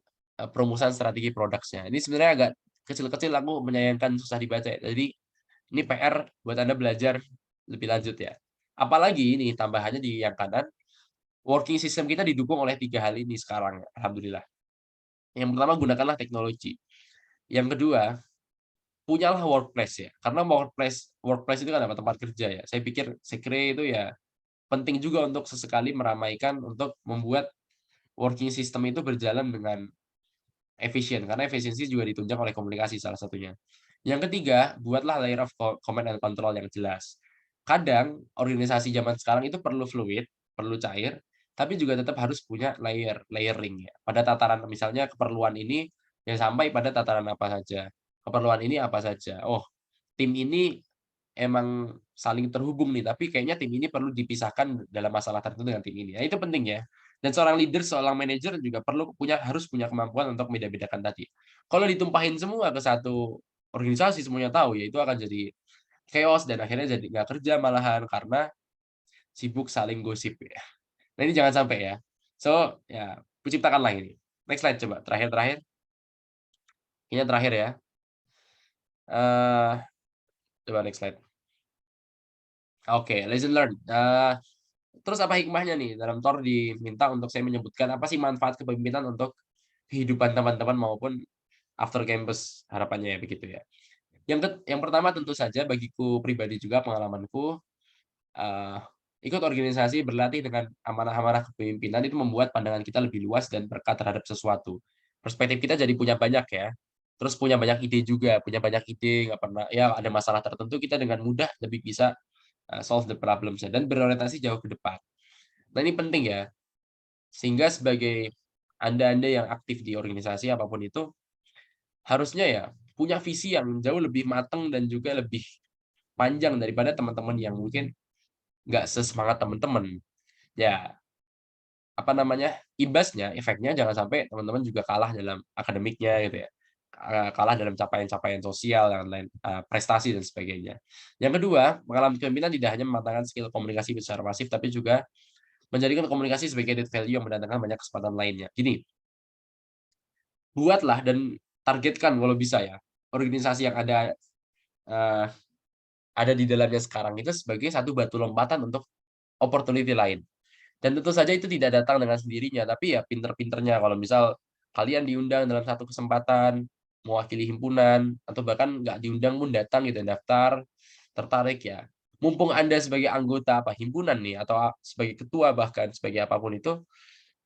perumusan strategi produknya. Ini sebenarnya agak kecil-kecil aku menyayangkan susah dibaca ya. Jadi ini PR buat Anda belajar lebih lanjut ya. Apalagi ini tambahannya di yang kanan, working system kita didukung oleh 3 hal ini sekarang, alhamdulillah. Yang pertama, gunakanlah teknologi. Yang kedua, punyalah workplace ya. Karena workplace itu kan apa? Tempat kerja ya. Saya kira itu ya penting juga untuk sesekali meramaikan untuk membuat working system itu berjalan dengan efisien, karena efisiensi juga ditunjang oleh komunikasi salah satunya. Yang ketiga, buatlah layer of command and control yang jelas. Kadang organisasi zaman sekarang itu perlu fluid, perlu cair, tapi juga tetap harus punya layering ya. Pada tataran misalnya keperluan ini yang sampai pada tataran apa saja. Keperluan ini apa saja. Oh, tim ini emang saling terhubung nih, tapi kayaknya tim ini perlu dipisahkan dalam masalah tertentu dengan tim ini. Nah, itu penting ya. Dan seorang leader, seorang manajer juga harus punya kemampuan untuk beda-bedakan tadi. Kalau ditumpahin semua ke satu organisasi, semuanya tahu, ya itu akan jadi chaos dan akhirnya jadi nggak kerja malahan karena sibuk saling gosip ya. Nah, ini jangan sampai ya. So, ya, ciptakanlah ini. Next slide coba, terakhir. Ini terakhir ya. Coba next slide. Oke, lesson learned. Terus apa hikmahnya nih? Dalam TOR diminta untuk saya menyebutkan apa sih manfaat kepemimpinan untuk kehidupan teman-teman maupun after campus, harapannya ya begitu ya. Yang pertama tentu saja bagiku pribadi juga pengalamanku, ikut organisasi berlatih dengan amanah-amanah kepemimpinan itu membuat pandangan kita lebih luas dan peka terhadap sesuatu. Perspektif kita jadi punya banyak ya. Terus punya banyak ide juga, nggak pernah ya ada masalah tertentu kita dengan mudah lebih bisa solve the problems dan berorientasi jauh ke depan. Nah, ini penting ya. Sehingga sebagai Anda-Anda yang aktif di organisasi apapun itu harusnya ya punya visi yang jauh lebih matang dan juga lebih panjang daripada teman-teman yang mungkin nggak sesemangat teman-teman. Ya, apa namanya? Imbasnya, efeknya jangan sampai teman-teman juga kalah dalam akademiknya gitu ya. Kalah dalam capaian-capaian sosial dan lain prestasi dan sebagainya. Yang kedua, mengalami kepemimpinan tidak hanya mematangkan skill komunikasi secara masif tapi juga menjadikan komunikasi sebagai added value yang mendatangkan banyak kesempatan lainnya. Gini, buatlah dan targetkan kalau bisa ya, organisasi yang ada di dalamnya sekarang itu sebagai satu batu lompatan untuk opportunity lain. Dan tentu saja itu tidak datang dengan sendirinya, tapi ya pinter-pinternya kalau misal kalian diundang dalam satu kesempatan, mewakili himpunan, atau bahkan nggak diundang pun datang gitu, daftar, tertarik ya. Mumpung Anda sebagai anggota himpunan nih, atau sebagai ketua bahkan, sebagai apapun itu,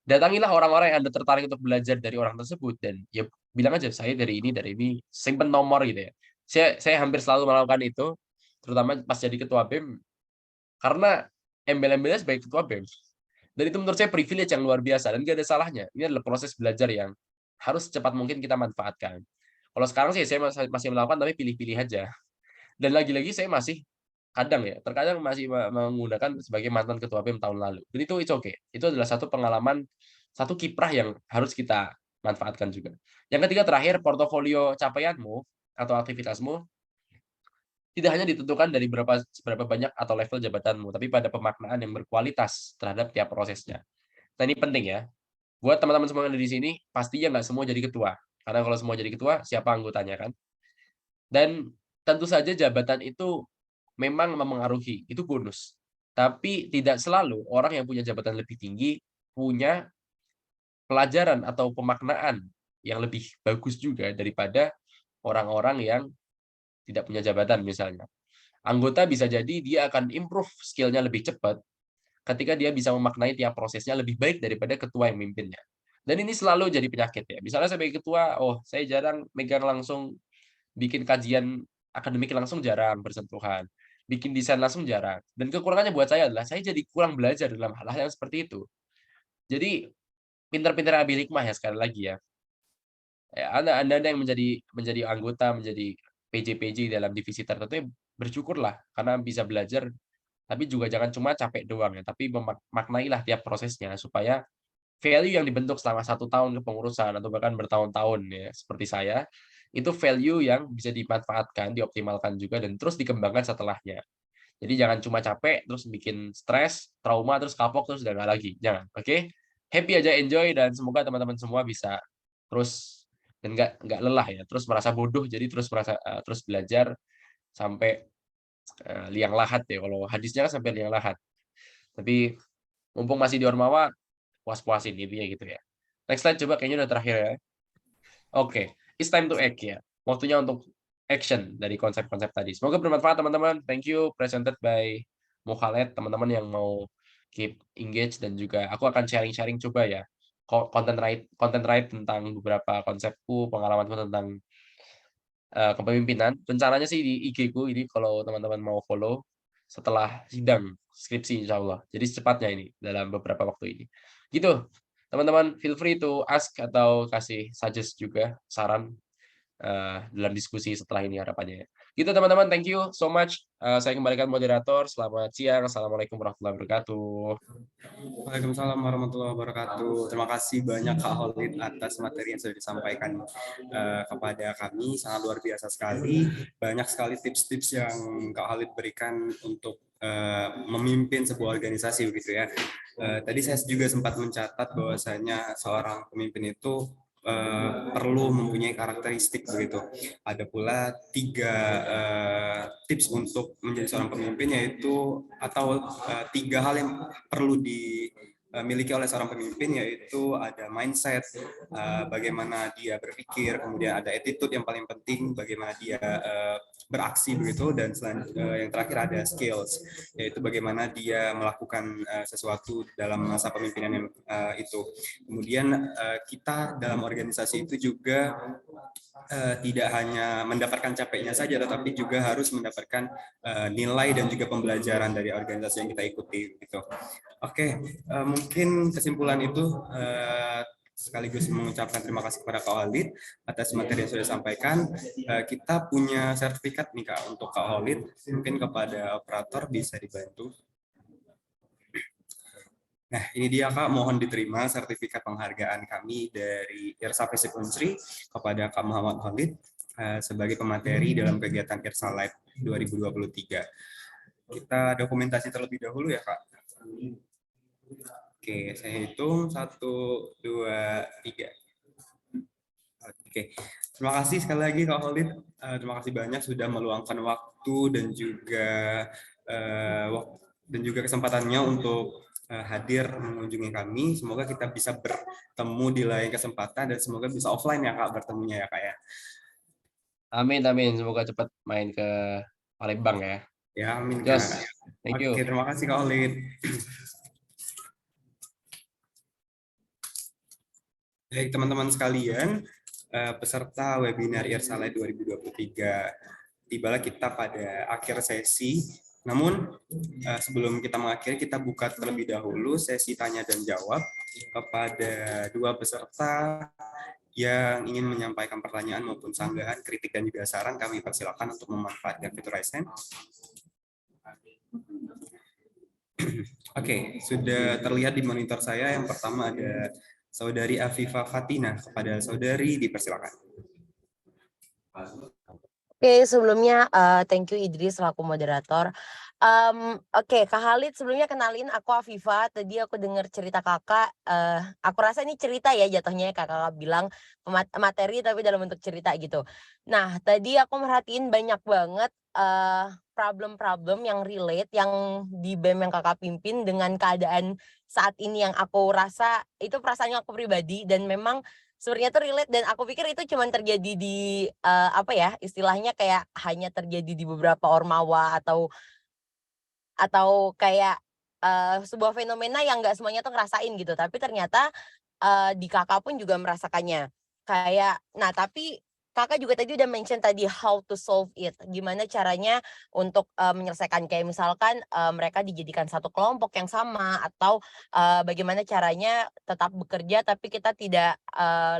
datangilah orang-orang yang Anda tertarik untuk belajar dari orang tersebut, dan ya bilang aja, saya dari ini, simpen nomor gitu ya. Saya hampir selalu melakukan itu, terutama pas jadi ketua BEM, karena embel-embelnya sebagai ketua BEM. Dan itu menurut saya privilege yang luar biasa dan gak ada salahnya. Ini adalah proses belajar yang harus secepat mungkin kita manfaatkan. Kalau sekarang sih saya masih melakukan tapi pilih-pilih aja. Dan lagi-lagi saya masih terkadang masih menggunakan sebagai mantan ketua BEM tahun lalu. Dan itu it's okay. Itu adalah satu pengalaman, satu kiprah yang harus kita manfaatkan juga. Yang ketiga terakhir, portofolio capaianmu atau aktivitasmu tidak hanya ditentukan dari seberapa banyak atau level jabatanmu, tapi pada pemaknaan yang berkualitas terhadap tiap prosesnya. Nah, ini penting ya. Buat teman-teman semua yang ada di sini, pastinya nggak semua jadi ketua. Karena kalau semua jadi ketua, siapa anggotanya kan? Dan tentu saja jabatan itu memang memengaruhi, itu bonus. Tapi tidak selalu orang yang punya jabatan lebih tinggi punya pelajaran atau pemaknaan yang lebih bagus juga daripada orang-orang yang tidak punya jabatan misalnya. Anggota bisa jadi dia akan improve skill-nya lebih cepat ketika dia bisa memaknai tiap prosesnya lebih baik daripada ketua yang memimpinnya. Dan ini selalu jadi penyakit ya. Misalnya sebagai ketua, saya jarang megang langsung bikin kajian akademik langsung jarang bersentuhan. Bikin desain langsung jarang. Dan kekurangannya buat saya adalah saya jadi kurang belajar dalam hal-hal yang seperti itu. Jadi pintar-pintar ambil hikmah ya sekali lagi ya. Anda yang menjadi anggota, menjadi PJ dalam divisi tertentu, ya bersyukurlah karena bisa belajar, tapi juga jangan cuma capek doang ya, tapi maknailah tiap prosesnya supaya value yang dibentuk selama 1 tahun kepengurusan atau bahkan bertahun-tahun ya, seperti saya, itu value yang bisa dimanfaatkan, dioptimalkan juga dan terus dikembangkan setelahnya. Jadi jangan cuma capek, terus bikin stres, trauma, terus kapok, terus udah nggak lagi. Jangan, oke? Happy aja, enjoy, dan semoga teman-teman semua bisa terus dan nggak lelah ya, terus merasa bodoh, jadi terus belajar sampai liang lahat ya. Kalau hadisnya kan sampai liang lahat. Tapi mumpung masih di Ormawa, puas-puasin intinya gitu ya. Next slide coba, kayaknya udah terakhir ya. Oke, it's time to act ya. Waktunya untuk action dari konsep-konsep tadi. Semoga bermanfaat teman-teman. Thank you, presented by Mukhaled. Teman-teman yang mau keep engage dan juga aku akan sharing-sharing coba ya. Content right tentang beberapa konsepku, pengalamanku tentang kepemimpinan. Rencananya sih di IG-ku ini kalau teman-teman mau follow setelah sidang skripsi insya Allah. Jadi secepatnya ini dalam beberapa waktu ini. Gitu. Teman-teman feel free to ask atau kasih suggest juga saran dalam diskusi setelah ini harapannya. Gitu teman-teman, thank you so much. Saya kembalikan moderator. Selamat siang. Assalamualaikum warahmatullahi wabarakatuh. Waalaikumsalam warahmatullahi wabarakatuh. Terima kasih banyak Kak Khalid atas materi yang sudah disampaikan kepada kami. Sangat luar biasa sekali. Banyak sekali tips-tips yang Kak Khalid berikan untuk memimpin sebuah organisasi begitu ya. Tadi saya juga sempat mencatat bahwasanya seorang pemimpin itu perlu mempunyai karakteristik begitu. Ada pula 3 tips untuk menjadi seorang pemimpin, yaitu atau 3 hal yang perlu dimiliki oleh seorang pemimpin, yaitu ada mindset, bagaimana dia berpikir, kemudian ada attitude yang paling penting, bagaimana dia beraksi begitu, dan yang terakhir ada skills, yaitu bagaimana dia melakukan sesuatu dalam masa pemimpinan itu. Kemudian kita dalam organisasi itu juga tidak hanya mendapatkan capeknya saja, tetapi juga harus mendapatkan nilai dan juga pembelajaran dari organisasi yang kita ikuti gitu. Oke, mungkin kesimpulan itu sekaligus mengucapkan terima kasih kepada Kak Khalid atas materi yang sudah disampaikan. Kita punya sertifikat nih Kak untuk Kak Khalid, mungkin kepada operator bisa dibantu. Nah, ini dia Kak, mohon diterima sertifikat penghargaan kami dari Irsa Fisip Unsri kepada Kak Muhammad Khalid sebagai pemateri dalam kegiatan Irsa Live 2023. Kita dokumentasi terlebih dahulu ya Kak. Oke, saya hitung 1, 2, 3. Oke, terima kasih sekali lagi Kak Khalid. Terima kasih banyak sudah meluangkan waktu dan juga kesempatannya untuk hadir mengunjungi kami. Semoga kita bisa bertemu di lain kesempatan dan semoga bisa offline ya Kak bertemunya ya Kak ya. Amin, amin. Semoga cepat main ke Palembang ya. Ya, amin Yes. Kak. Thank you. Oke, terima kasih Kak Khalid. Baik teman-teman sekalian, peserta webinar Irsa Live 2023, tibalah kita pada akhir sesi. Namun sebelum kita mengakhiri, kita buka terlebih dahulu sesi tanya dan jawab kepada 2 peserta yang ingin menyampaikan pertanyaan maupun sanggahan, kritik dan juga saran. Kami persilakan untuk memanfaatkan fitur raise hand. Oke, sudah terlihat di monitor saya. Yang pertama ada Saudari Afifah Fatina. Kepada saudari dipersilakan. Oke, sebelumnya thank you Idris selaku moderator. Oke, Kak Khalid sebelumnya kenalin aku Afifa. Tadi aku dengar cerita Kakak, aku rasa ini cerita ya jatuhnya Kakak bilang materi tapi dalam bentuk cerita gitu. Nah, tadi aku merhatiin banyak banget problem-problem yang relate yang di BEM yang Kakak pimpin dengan keadaan saat ini yang aku rasa itu perasaannya aku pribadi dan memang sebenarnya tuh relate dan aku pikir itu cuma terjadi di apa ya istilahnya kayak hanya terjadi di beberapa ormawa atau kayak sebuah fenomena yang nggak semuanya tuh ngerasain gitu tapi ternyata di kakak pun juga merasakannya kayak nah tapi kakak juga tadi udah mention tadi how to solve it gimana caranya untuk menyelesaikan kayak misalkan mereka dijadikan satu kelompok yang sama atau bagaimana caranya tetap bekerja tapi kita tidak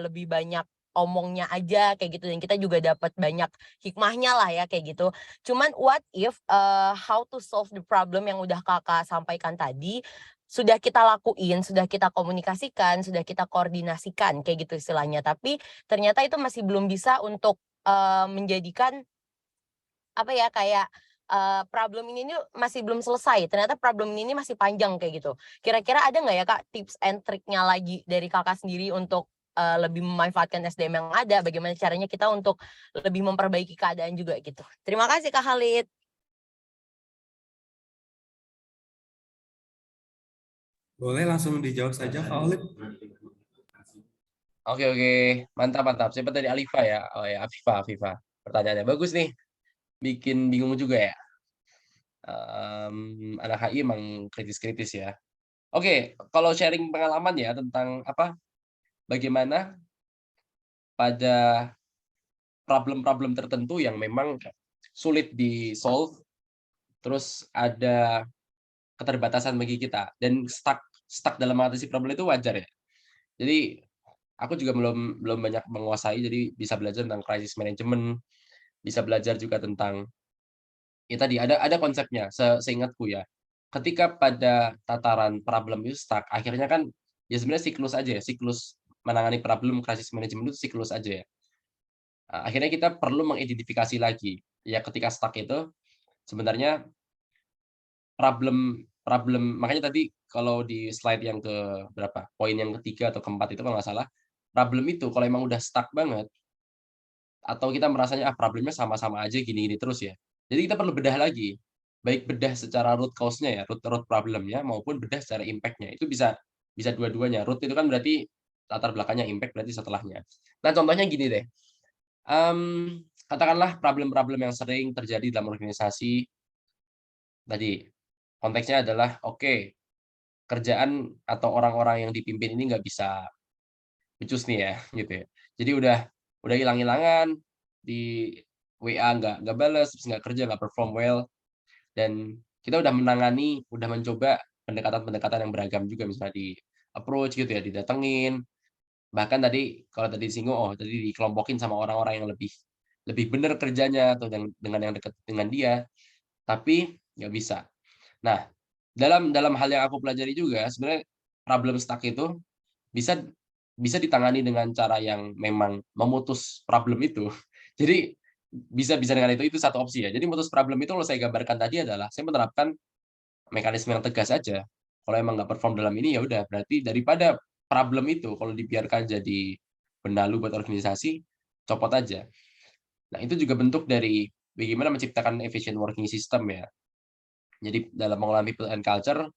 lebih banyak omongnya aja kayak gitu dan kita juga dapat banyak hikmahnya lah ya kayak gitu. Cuman what if how to solve the problem yang udah kakak sampaikan tadi sudah kita lakuin, sudah kita komunikasikan, sudah kita koordinasikan kayak gitu istilahnya. Tapi ternyata itu masih belum bisa untuk menjadikan apa ya kayak problem ini masih belum selesai. Ternyata problem ini masih panjang kayak gitu. Kira-kira ada nggak ya Kak tips and triknya lagi dari Kakak sendiri untuk lebih memanfaatkan SDM yang ada? Bagaimana caranya kita untuk lebih memperbaiki keadaan juga gitu. Terima kasih Kak Khalid. Boleh langsung dijawab saja, Kak Olip. Oke, mantap mantap. Siapa tadi Alifa ya? Oh ya, Afifa. Pertanyaannya bagus nih. Bikin bingung juga ya. Anak HI emang kritis-kritis ya. Oke, kalau sharing pengalaman ya tentang apa? Bagaimana pada problem-problem tertentu yang memang sulit di-solve, terus ada keterbatasan bagi kita dan stuck dalam mengatasi problem itu wajar ya. Jadi aku juga belum banyak menguasai, jadi bisa belajar tentang crisis management, bisa belajar juga tentang ya tadi ada konsepnya seingatku ya. Ketika pada tataran problem itu stuck, akhirnya kan ya sebenarnya siklus aja ya, siklus menangani problem crisis management itu siklus aja ya. Akhirnya kita perlu mengidentifikasi lagi, ya ketika stuck itu sebenarnya problem problem makanya tadi kalau di slide yang ke berapa, poin yang ketiga atau keempat itu kalau nggak salah, problem itu kalau emang udah stuck banget, atau kita merasanya, problemnya sama-sama aja gini-gini terus ya. Jadi kita perlu bedah lagi, baik bedah secara root cause-nya ya, root root problem-nya maupun bedah secara impact-nya. Itu bisa bisa dua-duanya. Root itu kan berarti latar belakangnya, impact berarti setelahnya. Nah, contohnya gini deh, katakanlah problem-problem yang sering terjadi dalam organisasi, tadi konteksnya adalah, oke, kerjaan atau orang-orang yang dipimpin ini nggak bisa becus nih ya, gitu ya. Jadi udah hilang-hilangan, di WA nggak bales, terus nggak kerja, nggak perform well, dan kita udah menangani, udah mencoba pendekatan-pendekatan yang beragam juga, misalnya di-approach gitu ya, didatengin, bahkan tadi kalau tadi disinggung, tadi dikelompokin sama orang-orang yang lebih lebih benar kerjanya atau dengan yang dekat dengan dia, tapi nggak bisa. Nah, dalam dalam hal yang aku pelajari juga, sebenarnya problem stuck itu bisa bisa ditangani dengan cara yang memang memutus problem itu. Jadi bisa bisa dengan itu satu opsi ya. Jadi memutus problem itu kalau saya gambarkan tadi adalah saya menerapkan mekanisme yang tegas saja. Kalau emang nggak perform dalam ini, ya udah berarti daripada problem itu kalau dibiarkan jadi benalu buat organisasi, copot aja. Nah, itu juga bentuk dari bagaimana menciptakan efficient working system ya. Jadi dalam mengelola people and culture,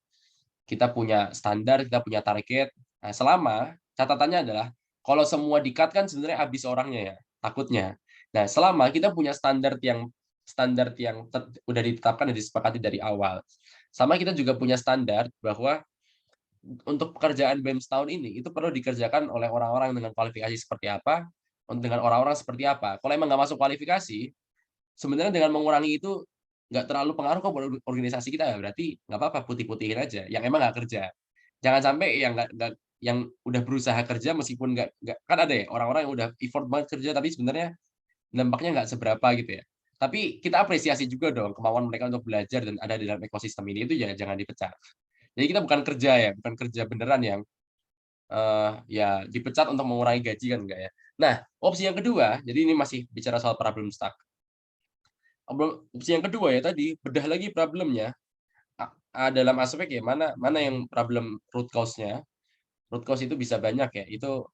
kita punya standar, kita punya target. Nah, selama catatannya adalah kalau semua di-cut kan sebenarnya habis orangnya ya, takutnya. Nah, selama kita punya standar yang udah ditetapkan dan disepakati dari awal. Sama kita juga punya standar bahwa untuk pekerjaan BEM setahun ini itu perlu dikerjakan oleh orang-orang dengan kualifikasi seperti apa, dengan orang-orang seperti apa. Kalau emang nggak masuk kualifikasi, sebenarnya dengan mengurangi itu nggak terlalu pengaruh kok buat organisasi kita ya, berarti nggak apa-apa, putih-putihin aja, yang emang nggak kerja. Jangan sampai yang yang udah berusaha kerja meskipun nggak kan ada ya orang-orang yang udah effort banget kerja tapi sebenarnya dampaknya nggak seberapa gitu ya. Tapi kita apresiasi juga dong kemauan mereka untuk belajar dan ada di dalam ekosistem ini, itu jangan dipecat. Jadi kita bukan kerja ya, bukan kerja beneran yang ya dipecat untuk mengurangi gaji kan enggak ya. Nah, opsi yang kedua, jadi ini masih bicara soal problem stuck. Opsi yang kedua ya tadi, bedah lagi problemnya dalam aspek ya mana yang problem root cause-nya. Root cause itu bisa banyak ya. Itu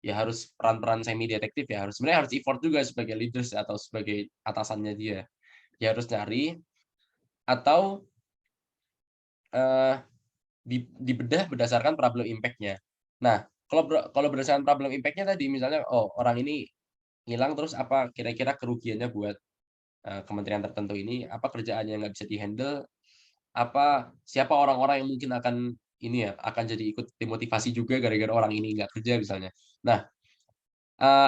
ya harus peran-peran semi detektif ya. Sebenarnya harus effort juga sebagai leaders atau sebagai atasannya dia. Dia harus nyari atau dibedah berdasarkan problem impact-nya. Nah, kalau berdasarkan problem impact-nya tadi misalnya, oh orang ini hilang terus apa kira-kira kerugiannya buat kementerian tertentu ini, apa kerjaannya nggak bisa di-handle, siapa orang-orang yang mungkin akan ini ya, akan jadi ikut dimotivasi juga gara-gara orang ini nggak kerja misalnya. Nah,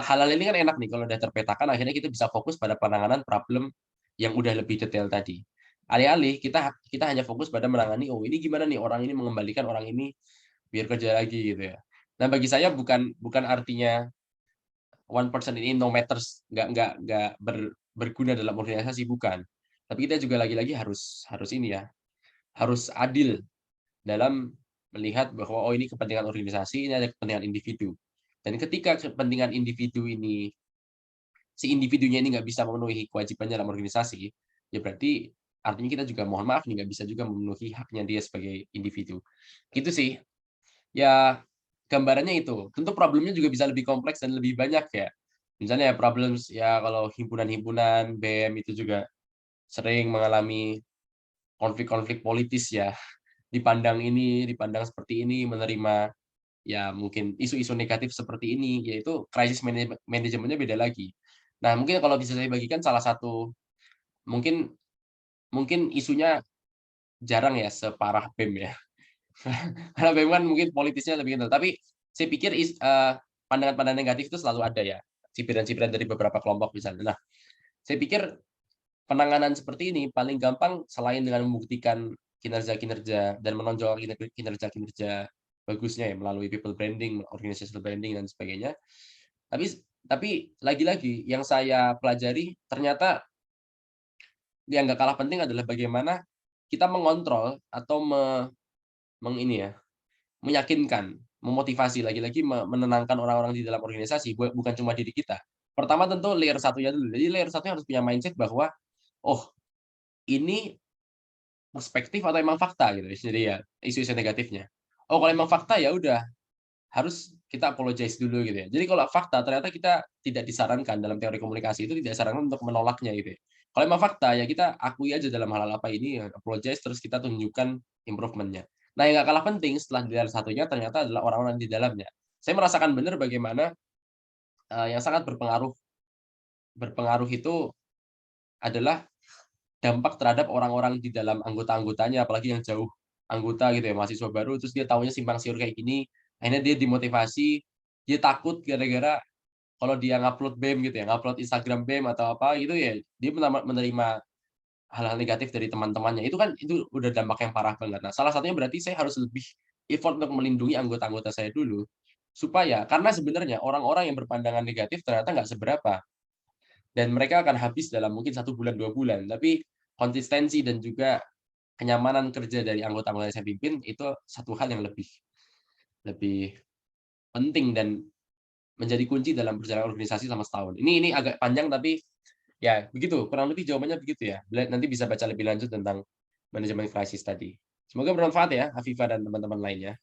hal-hal ini kan enak nih kalau udah terpetakan akhirnya kita bisa fokus pada penanganan problem yang udah lebih detail tadi. Alih-alih kita hanya fokus pada menangani, oh ini gimana nih orang ini mengembalikan orang ini biar kerja lagi gitu ya. Nah bagi saya bukan artinya one person ini no matters, nggak berguna dalam organisasi, bukan. Tapi kita juga lagi-lagi harus ini ya, harus adil dalam melihat bahwa oh ini kepentingan organisasi, ini ada kepentingan individu. Dan ketika kepentingan individu ini si individunya ini nggak bisa memenuhi kewajibannya dalam organisasi, ya berarti artinya kita juga mohon maaf nih nggak bisa juga memenuhi haknya dia sebagai individu. Gitu sih. Ya gambarannya itu. Tentu problemnya juga bisa lebih kompleks dan lebih banyak ya. Misalnya problems ya kalau himpunan-himpunan BEM itu juga sering mengalami konflik-konflik politis ya. Dipandang seperti ini, menerima ya mungkin isu-isu negatif seperti ini, yaitu krisis manajemennya beda lagi. Nah, mungkin kalau bisa saya bagikan salah satu mungkin mungkin isunya jarang ya separah BEM ya. Karena BEM kan mungkin politisnya lebih kental, tapi saya pikir pandangan-pandangan negatif itu selalu ada ya, cibiran-cibiran dari beberapa kelompok misalnya. Nah, saya pikir penanganan seperti ini paling gampang selain dengan membuktikan kinerja-kinerja dan menonjolkan kinerja-kinerja bagusnya ya melalui people branding, organizational branding dan sebagainya. Tapi lagi-lagi yang saya pelajari ternyata yang nggak kalah penting adalah bagaimana kita mengontrol atau meyakinkan, memotivasi lagi-lagi menenangkan orang-orang di dalam organisasi, bukan cuma diri kita. Pertama tentu layer satunya dulu. Jadi layer satunya harus punya mindset bahwa, oh ini perspektif atau emang fakta gitu. Jadi ya isu-isu negatifnya. Oh kalau emang fakta ya udah harus kita apologize dulu gitu ya. Jadi kalau fakta ternyata kita tidak disarankan dalam teori komunikasi itu tidak disarankan untuk menolaknya gitu ya. Kalau emang fakta ya kita akui aja dalam hal-hal apa ini, ya, apologize terus kita tunjukkan improvement-nya. Nah yang nggak kalah penting setelah di dalam satunya ternyata adalah orang-orang di dalamnya. Saya merasakan benar bagaimana yang sangat berpengaruh itu adalah dampak terhadap orang-orang di dalam anggota-anggotanya, apalagi yang jauh anggota gitu ya, mahasiswa baru, terus dia taunya simpang siur kayak gini, akhirnya dia dimotivasi, dia takut gara-gara kalau dia ngupload BEM gitu ya, ngupload Instagram BEM atau apa gitu ya, dia menerima hal-hal negatif dari teman-temannya. Itu kan itu udah dampak yang parah banget. Nah, salah satunya berarti saya harus lebih effort untuk melindungi anggota-anggota saya dulu, supaya karena sebenarnya orang-orang yang berpandangan negatif ternyata nggak seberapa, dan mereka akan habis dalam mungkin 1 bulan, 2 bulan, tapi konsistensi dan juga kenyamanan kerja dari anggota-anggota yang saya pimpin itu satu hal yang lebih lebih penting dan menjadi kunci dalam perjalanan organisasi selama setahun. Ini agak panjang tapi ya begitu, kurang lebih jawabannya begitu ya. Nanti bisa baca lebih lanjut tentang manajemen krisis tadi. Semoga bermanfaat ya, Afifah dan teman-teman lainnya.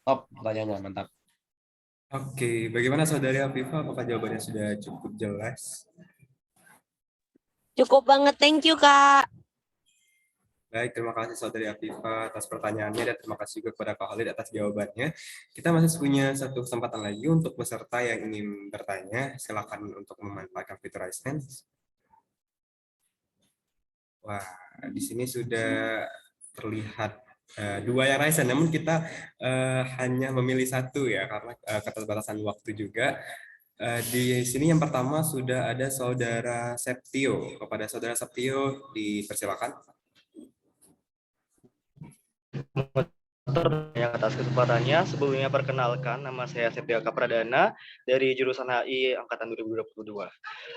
Top, pertanyaannya mantap. Oke, bagaimana Saudari Afifah? Apakah jawabannya sudah cukup jelas? Cukup banget, thank you Kak. Baik, terima kasih Saudari Afifah atas pertanyaannya dan terima kasih juga kepada Kak Khalid atas jawabannya. Kita masih punya satu kesempatan lagi untuk peserta yang ingin bertanya. Silakan untuk memanfaatkan fitur raise hand. Wah, di sini sudah terlihat dua yang raise hand, namun kita hanya memilih satu ya karena keterbatasan waktu juga. Di sini yang pertama sudah ada Saudara Septio. Kepada Saudara Septio dipersilakan. Yang atas kesempatannya. Sebelumnya perkenalkan, nama saya Septio Kapradana dari jurusan HI angkatan 2022.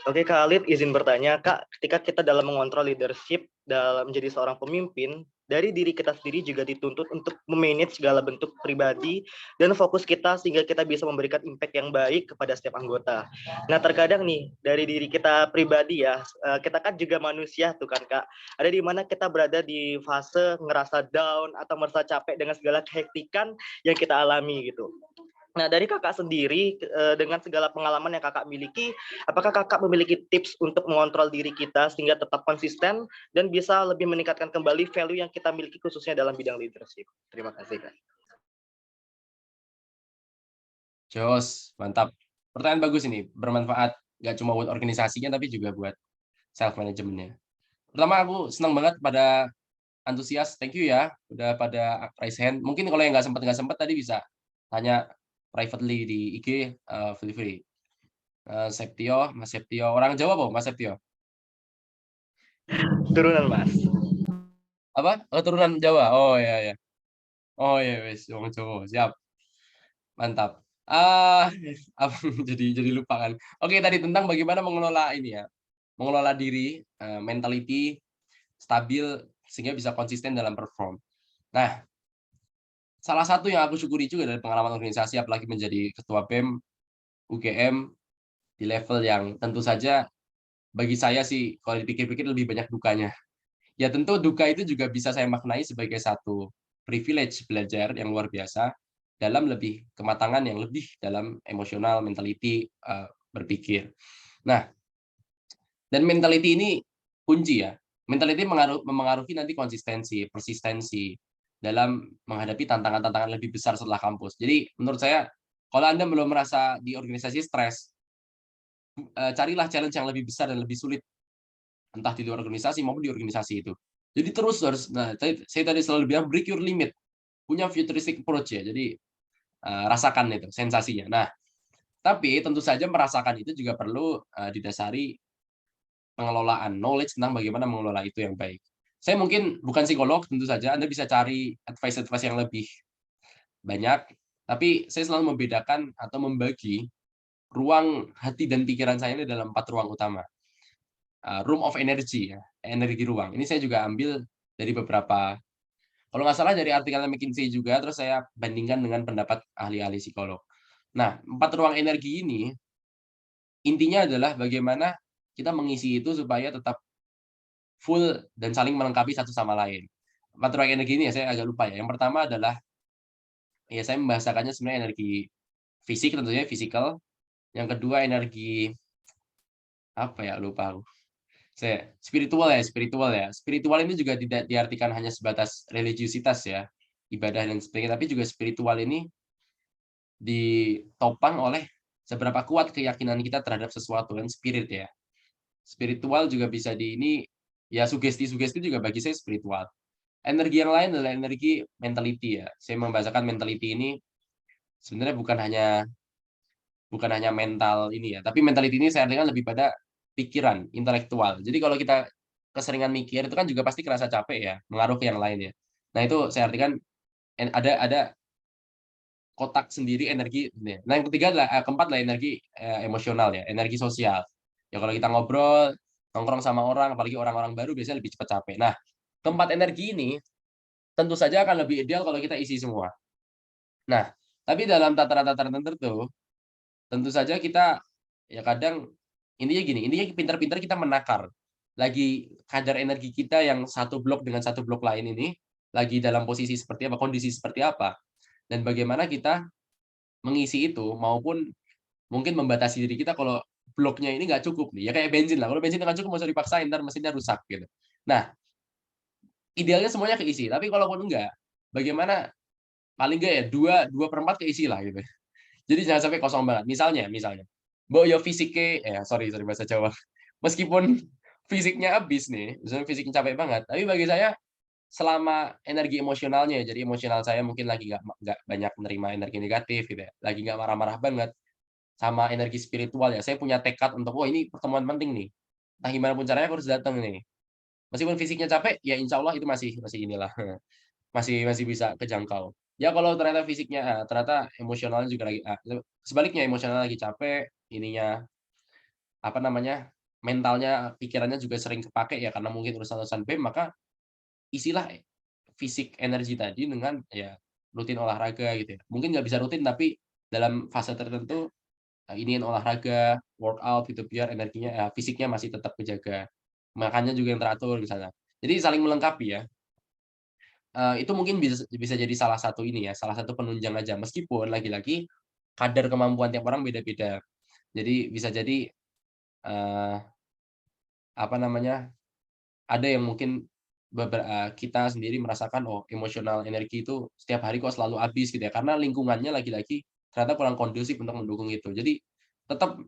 Oke Kak Khalid, izin bertanya Kak, ketika kita dalam mengontrol leadership dalam menjadi seorang pemimpin dari diri kita sendiri juga dituntut untuk memanage segala bentuk pribadi dan fokus kita sehingga kita bisa memberikan impact yang baik kepada setiap anggota. Nah, terkadang nih dari diri kita pribadi ya, kita kan juga manusia tuh kan Kak. Ada di mana kita berada di fase ngerasa down atau merasa capek dengan segala kehektikan yang kita alami gitu. Nah, dari Kakak sendiri, dengan segala pengalaman yang Kakak miliki, apakah Kakak memiliki tips untuk mengontrol diri kita sehingga tetap konsisten dan bisa lebih meningkatkan kembali value yang kita miliki khususnya dalam bidang leadership? Terima kasih, Kak. Jos, mantap. Pertanyaan bagus ini, bermanfaat nggak cuma buat organisasinya tapi juga buat self managementnya. Pertama aku senang banget pada antusias, thank you ya, udah pada raise hand. Mungkin kalau yang nggak sempat tadi bisa tanya privately di IG, feel free. Septio, Mas Septio, orang Jawa apa Mas Septio? Turunan, Mas. Apa? Oh, turunan Jawa. Oh ya ya. Oh ya wes, orang Jawa. Siap. Mantap. Apa jadi lupa kan. Oke, tadi tentang bagaimana mengelola ini ya. Mengelola diri, mentality stabil sehingga bisa konsisten dalam perform. Nah, salah satu yang aku syukuri juga dari pengalaman organisasi apalagi menjadi ketua BEM UGM di level yang tentu saja bagi saya sih kalau dipikir-pikir lebih banyak dukanya. Ya tentu duka itu juga bisa saya maknai sebagai satu privilege belajar yang luar biasa dalam lebih kematangan yang lebih dalam emosional, mentality, berpikir. Nah, dan mentality ini kunci ya. Mentality memengaruhi nanti konsistensi, persistensi dalam menghadapi tantangan-tantangan lebih besar setelah kampus. Jadi menurut saya kalau Anda belum merasa di organisasi stres, carilah challenge yang lebih besar dan lebih sulit entah di luar organisasi maupun di organisasi itu. Jadi terus harus, nah saya tadi selalu bilang break your limit, punya futuristic approach ya. Jadi rasakan itu sensasinya. Nah, tapi tentu saja merasakan itu juga perlu didasari pengelolaan knowledge tentang bagaimana mengelola itu yang baik. Saya mungkin bukan psikolog, tentu saja Anda bisa cari advice-advice yang lebih banyak, tapi saya selalu membedakan atau membagi ruang hati dan pikiran saya ini dalam 4 ruang utama. Room of energy ya, energi ruang. Ini saya juga ambil dari beberapa, kalau nggak salah dari artikel McKinsey juga, terus saya bandingkan dengan pendapat ahli-ahli psikolog. Nah, 4 ruang energi ini intinya adalah bagaimana kita mengisi itu supaya tetap full dan saling melengkapi satu sama lain. 4 ruang energi ini ya saya agak lupa ya. Yang pertama adalah ya saya membahasakannya sebenarnya energi fisik, tentunya physical. Yang kedua energi apa ya, lupa aku. Spiritual ya. Spiritual ini juga tidak diartikan hanya sebatas religiusitas ya, ibadah dan sebagainya, tapi juga spiritual ini ditopang oleh seberapa kuat keyakinan kita terhadap sesuatu dan spirit ya. Spiritual juga bisa ini ya, sugesti juga bagi saya spiritual. Energi yang lain adalah energi mentality ya. Saya membahasakan mentality ini sebenarnya bukan hanya mental ini ya, tapi mentality ini saya artikan lebih pada pikiran, intelektual. Jadi kalau kita keseringan mikir itu kan juga pasti kerasa capek ya, mengaruh ke yang lain ya. Nah, itu saya artikan ada kotak sendiri energi. Nah, yang ketiga adalah keempat adalah energi emosional ya, energi sosial. Ya kalau kita ngobrol, nongkrong sama orang, apalagi orang-orang baru biasanya lebih cepat capek. Nah, keempat energi ini tentu saja akan lebih ideal kalau kita isi semua. Nah, tapi dalam tataran-tataran tertentu, tentu saja kita ya kadang intinya pintar-pintar kita menakar. Lagi kadar energi kita yang satu blok dengan satu blok lain ini lagi dalam posisi seperti apa, kondisi seperti apa, dan bagaimana kita mengisi itu maupun mungkin membatasi diri kita kalau bloknya ini nggak cukup nih. Ya kayak bensin lah. Kalau bensin nggak cukup, nggak usah dipaksain, ntar mesinnya rusak gitu. Nah, idealnya semuanya keisi. Tapi kalaupun enggak, bagaimana paling enggak ya 2/4 keisi lah gitu. Jadi jangan sampai kosong banget. Misalnya, mbok yo fisiknya, sorry bahasa Jawa. Meskipun fisiknya habis nih, misalnya fisiknya capek banget, tapi bagi saya selama energi emosionalnya, jadi emosional saya mungkin lagi nggak banyak menerima energi negatif gitu ya, lagi nggak marah-marah banget, sama energi spiritual ya, saya punya tekad untuk, oh ini pertemuan penting nih, entah gimana pun caranya aku harus datang nih. Meskipun fisiknya capek, ya insya Allah itu masih inilah, masih bisa kejangkau. Ya kalau ternyata fisiknya, ternyata emosionalnya juga lagi, sebaliknya emosional lagi capek, ininya apa namanya, mentalnya, pikirannya juga sering kepake ya karena mungkin urusan-urusan BEM, maka isilah fisik energi tadi dengan ya rutin olahraga gitu ya. Mungkin nggak bisa rutin tapi dalam fase tertentu iniin olahraga, workout gitu biar energinya fisiknya masih tetap kejaga. Makannya juga yang teratur misalnya. Jadi saling melengkapi ya. Itu mungkin bisa jadi salah satu ini ya, salah satu penunjang aja. Meskipun lagi-lagi kadar kemampuan tiap orang beda-beda. Jadi bisa jadi apa namanya, ada yang mungkin kita sendiri merasakan, oh emosional energi itu setiap hari kok selalu habis gitu ya, karena lingkungannya lagi-lagi ternyata kurang kondusif untuk mendukung itu. Jadi tetap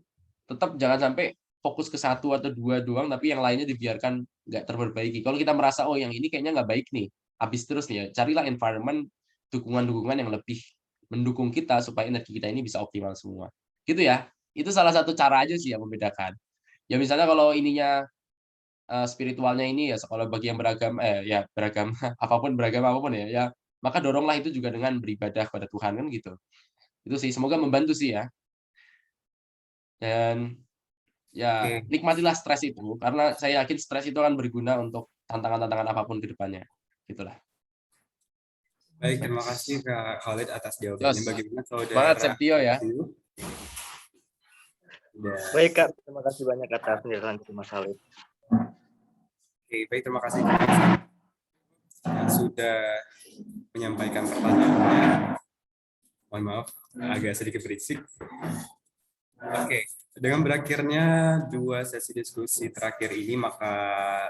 tetap jangan sampai fokus ke satu atau 2 doang, tapi yang lainnya dibiarkan nggak terperbaiki. Kalau kita merasa, oh yang ini kayaknya nggak baik nih, habis terus nih ya, carilah environment, dukungan-dukungan yang lebih mendukung kita supaya energi kita ini bisa optimal semua. Gitu ya. Itu salah satu cara aja sih yang membedakan. Ya misalnya kalau ininya spiritualnya ini ya kalau bagi yang beragama ya beragama apapun beragama apapun ya, maka doronglah itu juga dengan beribadah kepada Tuhan kan gitu. Itu sih semoga membantu sih ya. Dan ya Oke, nikmatilah stres itu karena saya yakin stres itu akan berguna untuk tantangan-tantangan apapun ke depannya. Gitulah. baik, terima kasih Kak Khalid atas jawabannya. Terus Bagaimana semangat Saudara Septio ya. Ayu? Dan, Baik Kak, terima kasih banyak atas penjelasan Mas Khalid. oke, baik, terima kasih yang sudah menyampaikan pertanyaannya. Mohon maaf, agak sedikit berisik. Oke, dengan berakhirnya 2 sesi diskusi terakhir ini, maka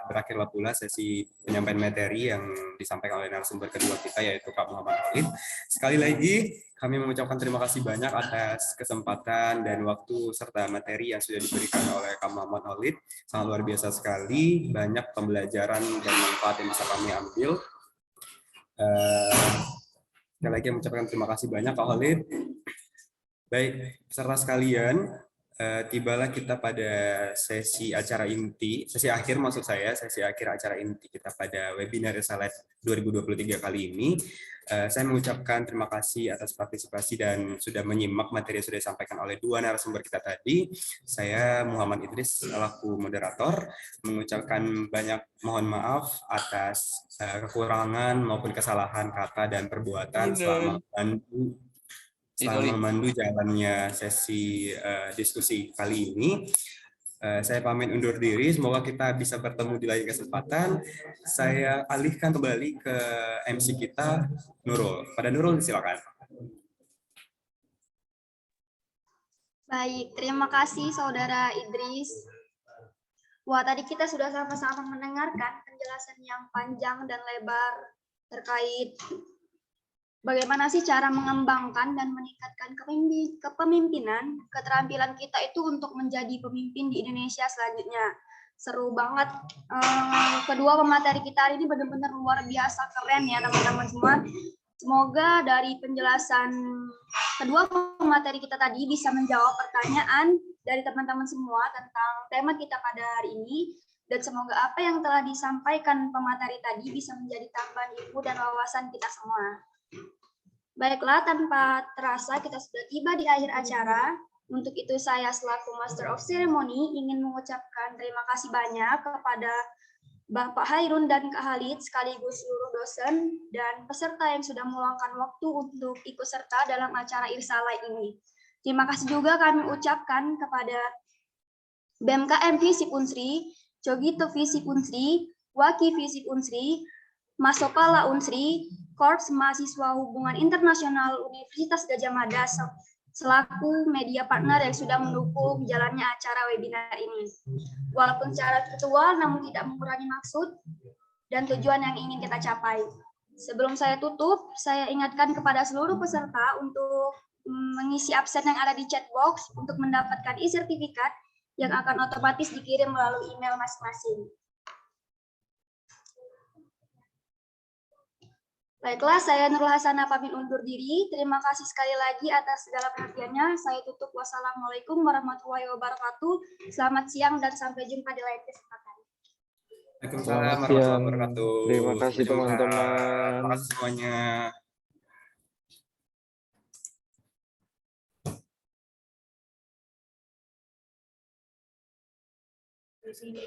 berakhirlah pula sesi penyampaian materi yang disampaikan oleh narasumber kedua kita, yaitu Kak Muhammad Khalid. Sekali lagi, kami mengucapkan terima kasih banyak atas kesempatan dan waktu serta materi yang sudah diberikan oleh Kak Muhammad Khalid. Sangat luar biasa sekali, banyak pembelajaran dan manfaat yang bisa kami ambil. Sekali lagi mengucapkan terima kasih banyak Kak Khalid. Baik, peserta sekalian, tibalah kita pada sesi acara inti, sesi akhir maksud saya, sesi akhir acara inti kita pada webinar Risalah 2023 kali ini. Saya mengucapkan terima kasih atas partisipasi dan sudah menyimak materi yang sudah disampaikan oleh 2 narasumber kita tadi. Saya Muhammad Idris selaku moderator mengucapkan banyak mohon maaf atas kekurangan maupun kesalahan kata dan perbuatan selama memandu jalannya sesi diskusi kali ini. Saya pamit undur diri, semoga kita bisa bertemu di lain kesempatan. Saya alihkan kembali ke MC kita, Nurul. Pada Nurul, silakan. Baik, terima kasih Saudara Idris. Wah, tadi kita sudah sama-sama mendengarkan penjelasan yang panjang dan lebar terkait bagaimana sih cara mengembangkan dan meningkatkan kepemimpinan, keterampilan kita itu untuk menjadi pemimpin di Indonesia selanjutnya. Seru banget. Kedua pemateri kita hari ini benar-benar luar biasa keren ya teman-teman semua. Semoga dari penjelasan kedua pemateri kita tadi bisa menjawab pertanyaan dari teman-teman semua tentang tema kita pada hari ini. Dan semoga apa yang telah disampaikan pemateri tadi bisa menjadi tambahan ilmu dan wawasan kita semua. Baiklah, tanpa terasa kita sudah tiba di akhir acara. Untuk itu saya selaku Master of Ceremony ingin mengucapkan terima kasih banyak kepada Bapak Hairun dan Kak Khalid sekaligus seluruh dosen dan peserta yang sudah meluangkan waktu untuk ikut serta dalam acara Irsalah ini. Terima kasih juga kami ucapkan kepada BMKM Visip Unsri, Cogito Visip Unsri, Waki Visip Unsri, Masopala Unsri, Korps Mahasiswa Hubungan Internasional Universitas Gadjah Mada selaku media partner yang sudah mendukung jalannya acara webinar ini. Walaupun secara virtual, namun tidak mengurangi maksud dan tujuan yang ingin kita capai. Sebelum saya tutup, saya ingatkan kepada seluruh peserta untuk mengisi absen yang ada di chat box untuk mendapatkan e-sertifikat yang akan otomatis dikirim melalui email masing-masing. Baiklah, saya Nurul Hasanah pamit undur diri. Terima kasih sekali lagi atas segala perhatiannya. Saya tutup. Wassalamualaikum warahmatullahi wabarakatuh. Selamat siang dan sampai jumpa di lain kesempatan. Waalaikumsalam warahmatullahi wabarakatuh. Terima kasih teman-teman. Terima kasih semuanya. Di sini.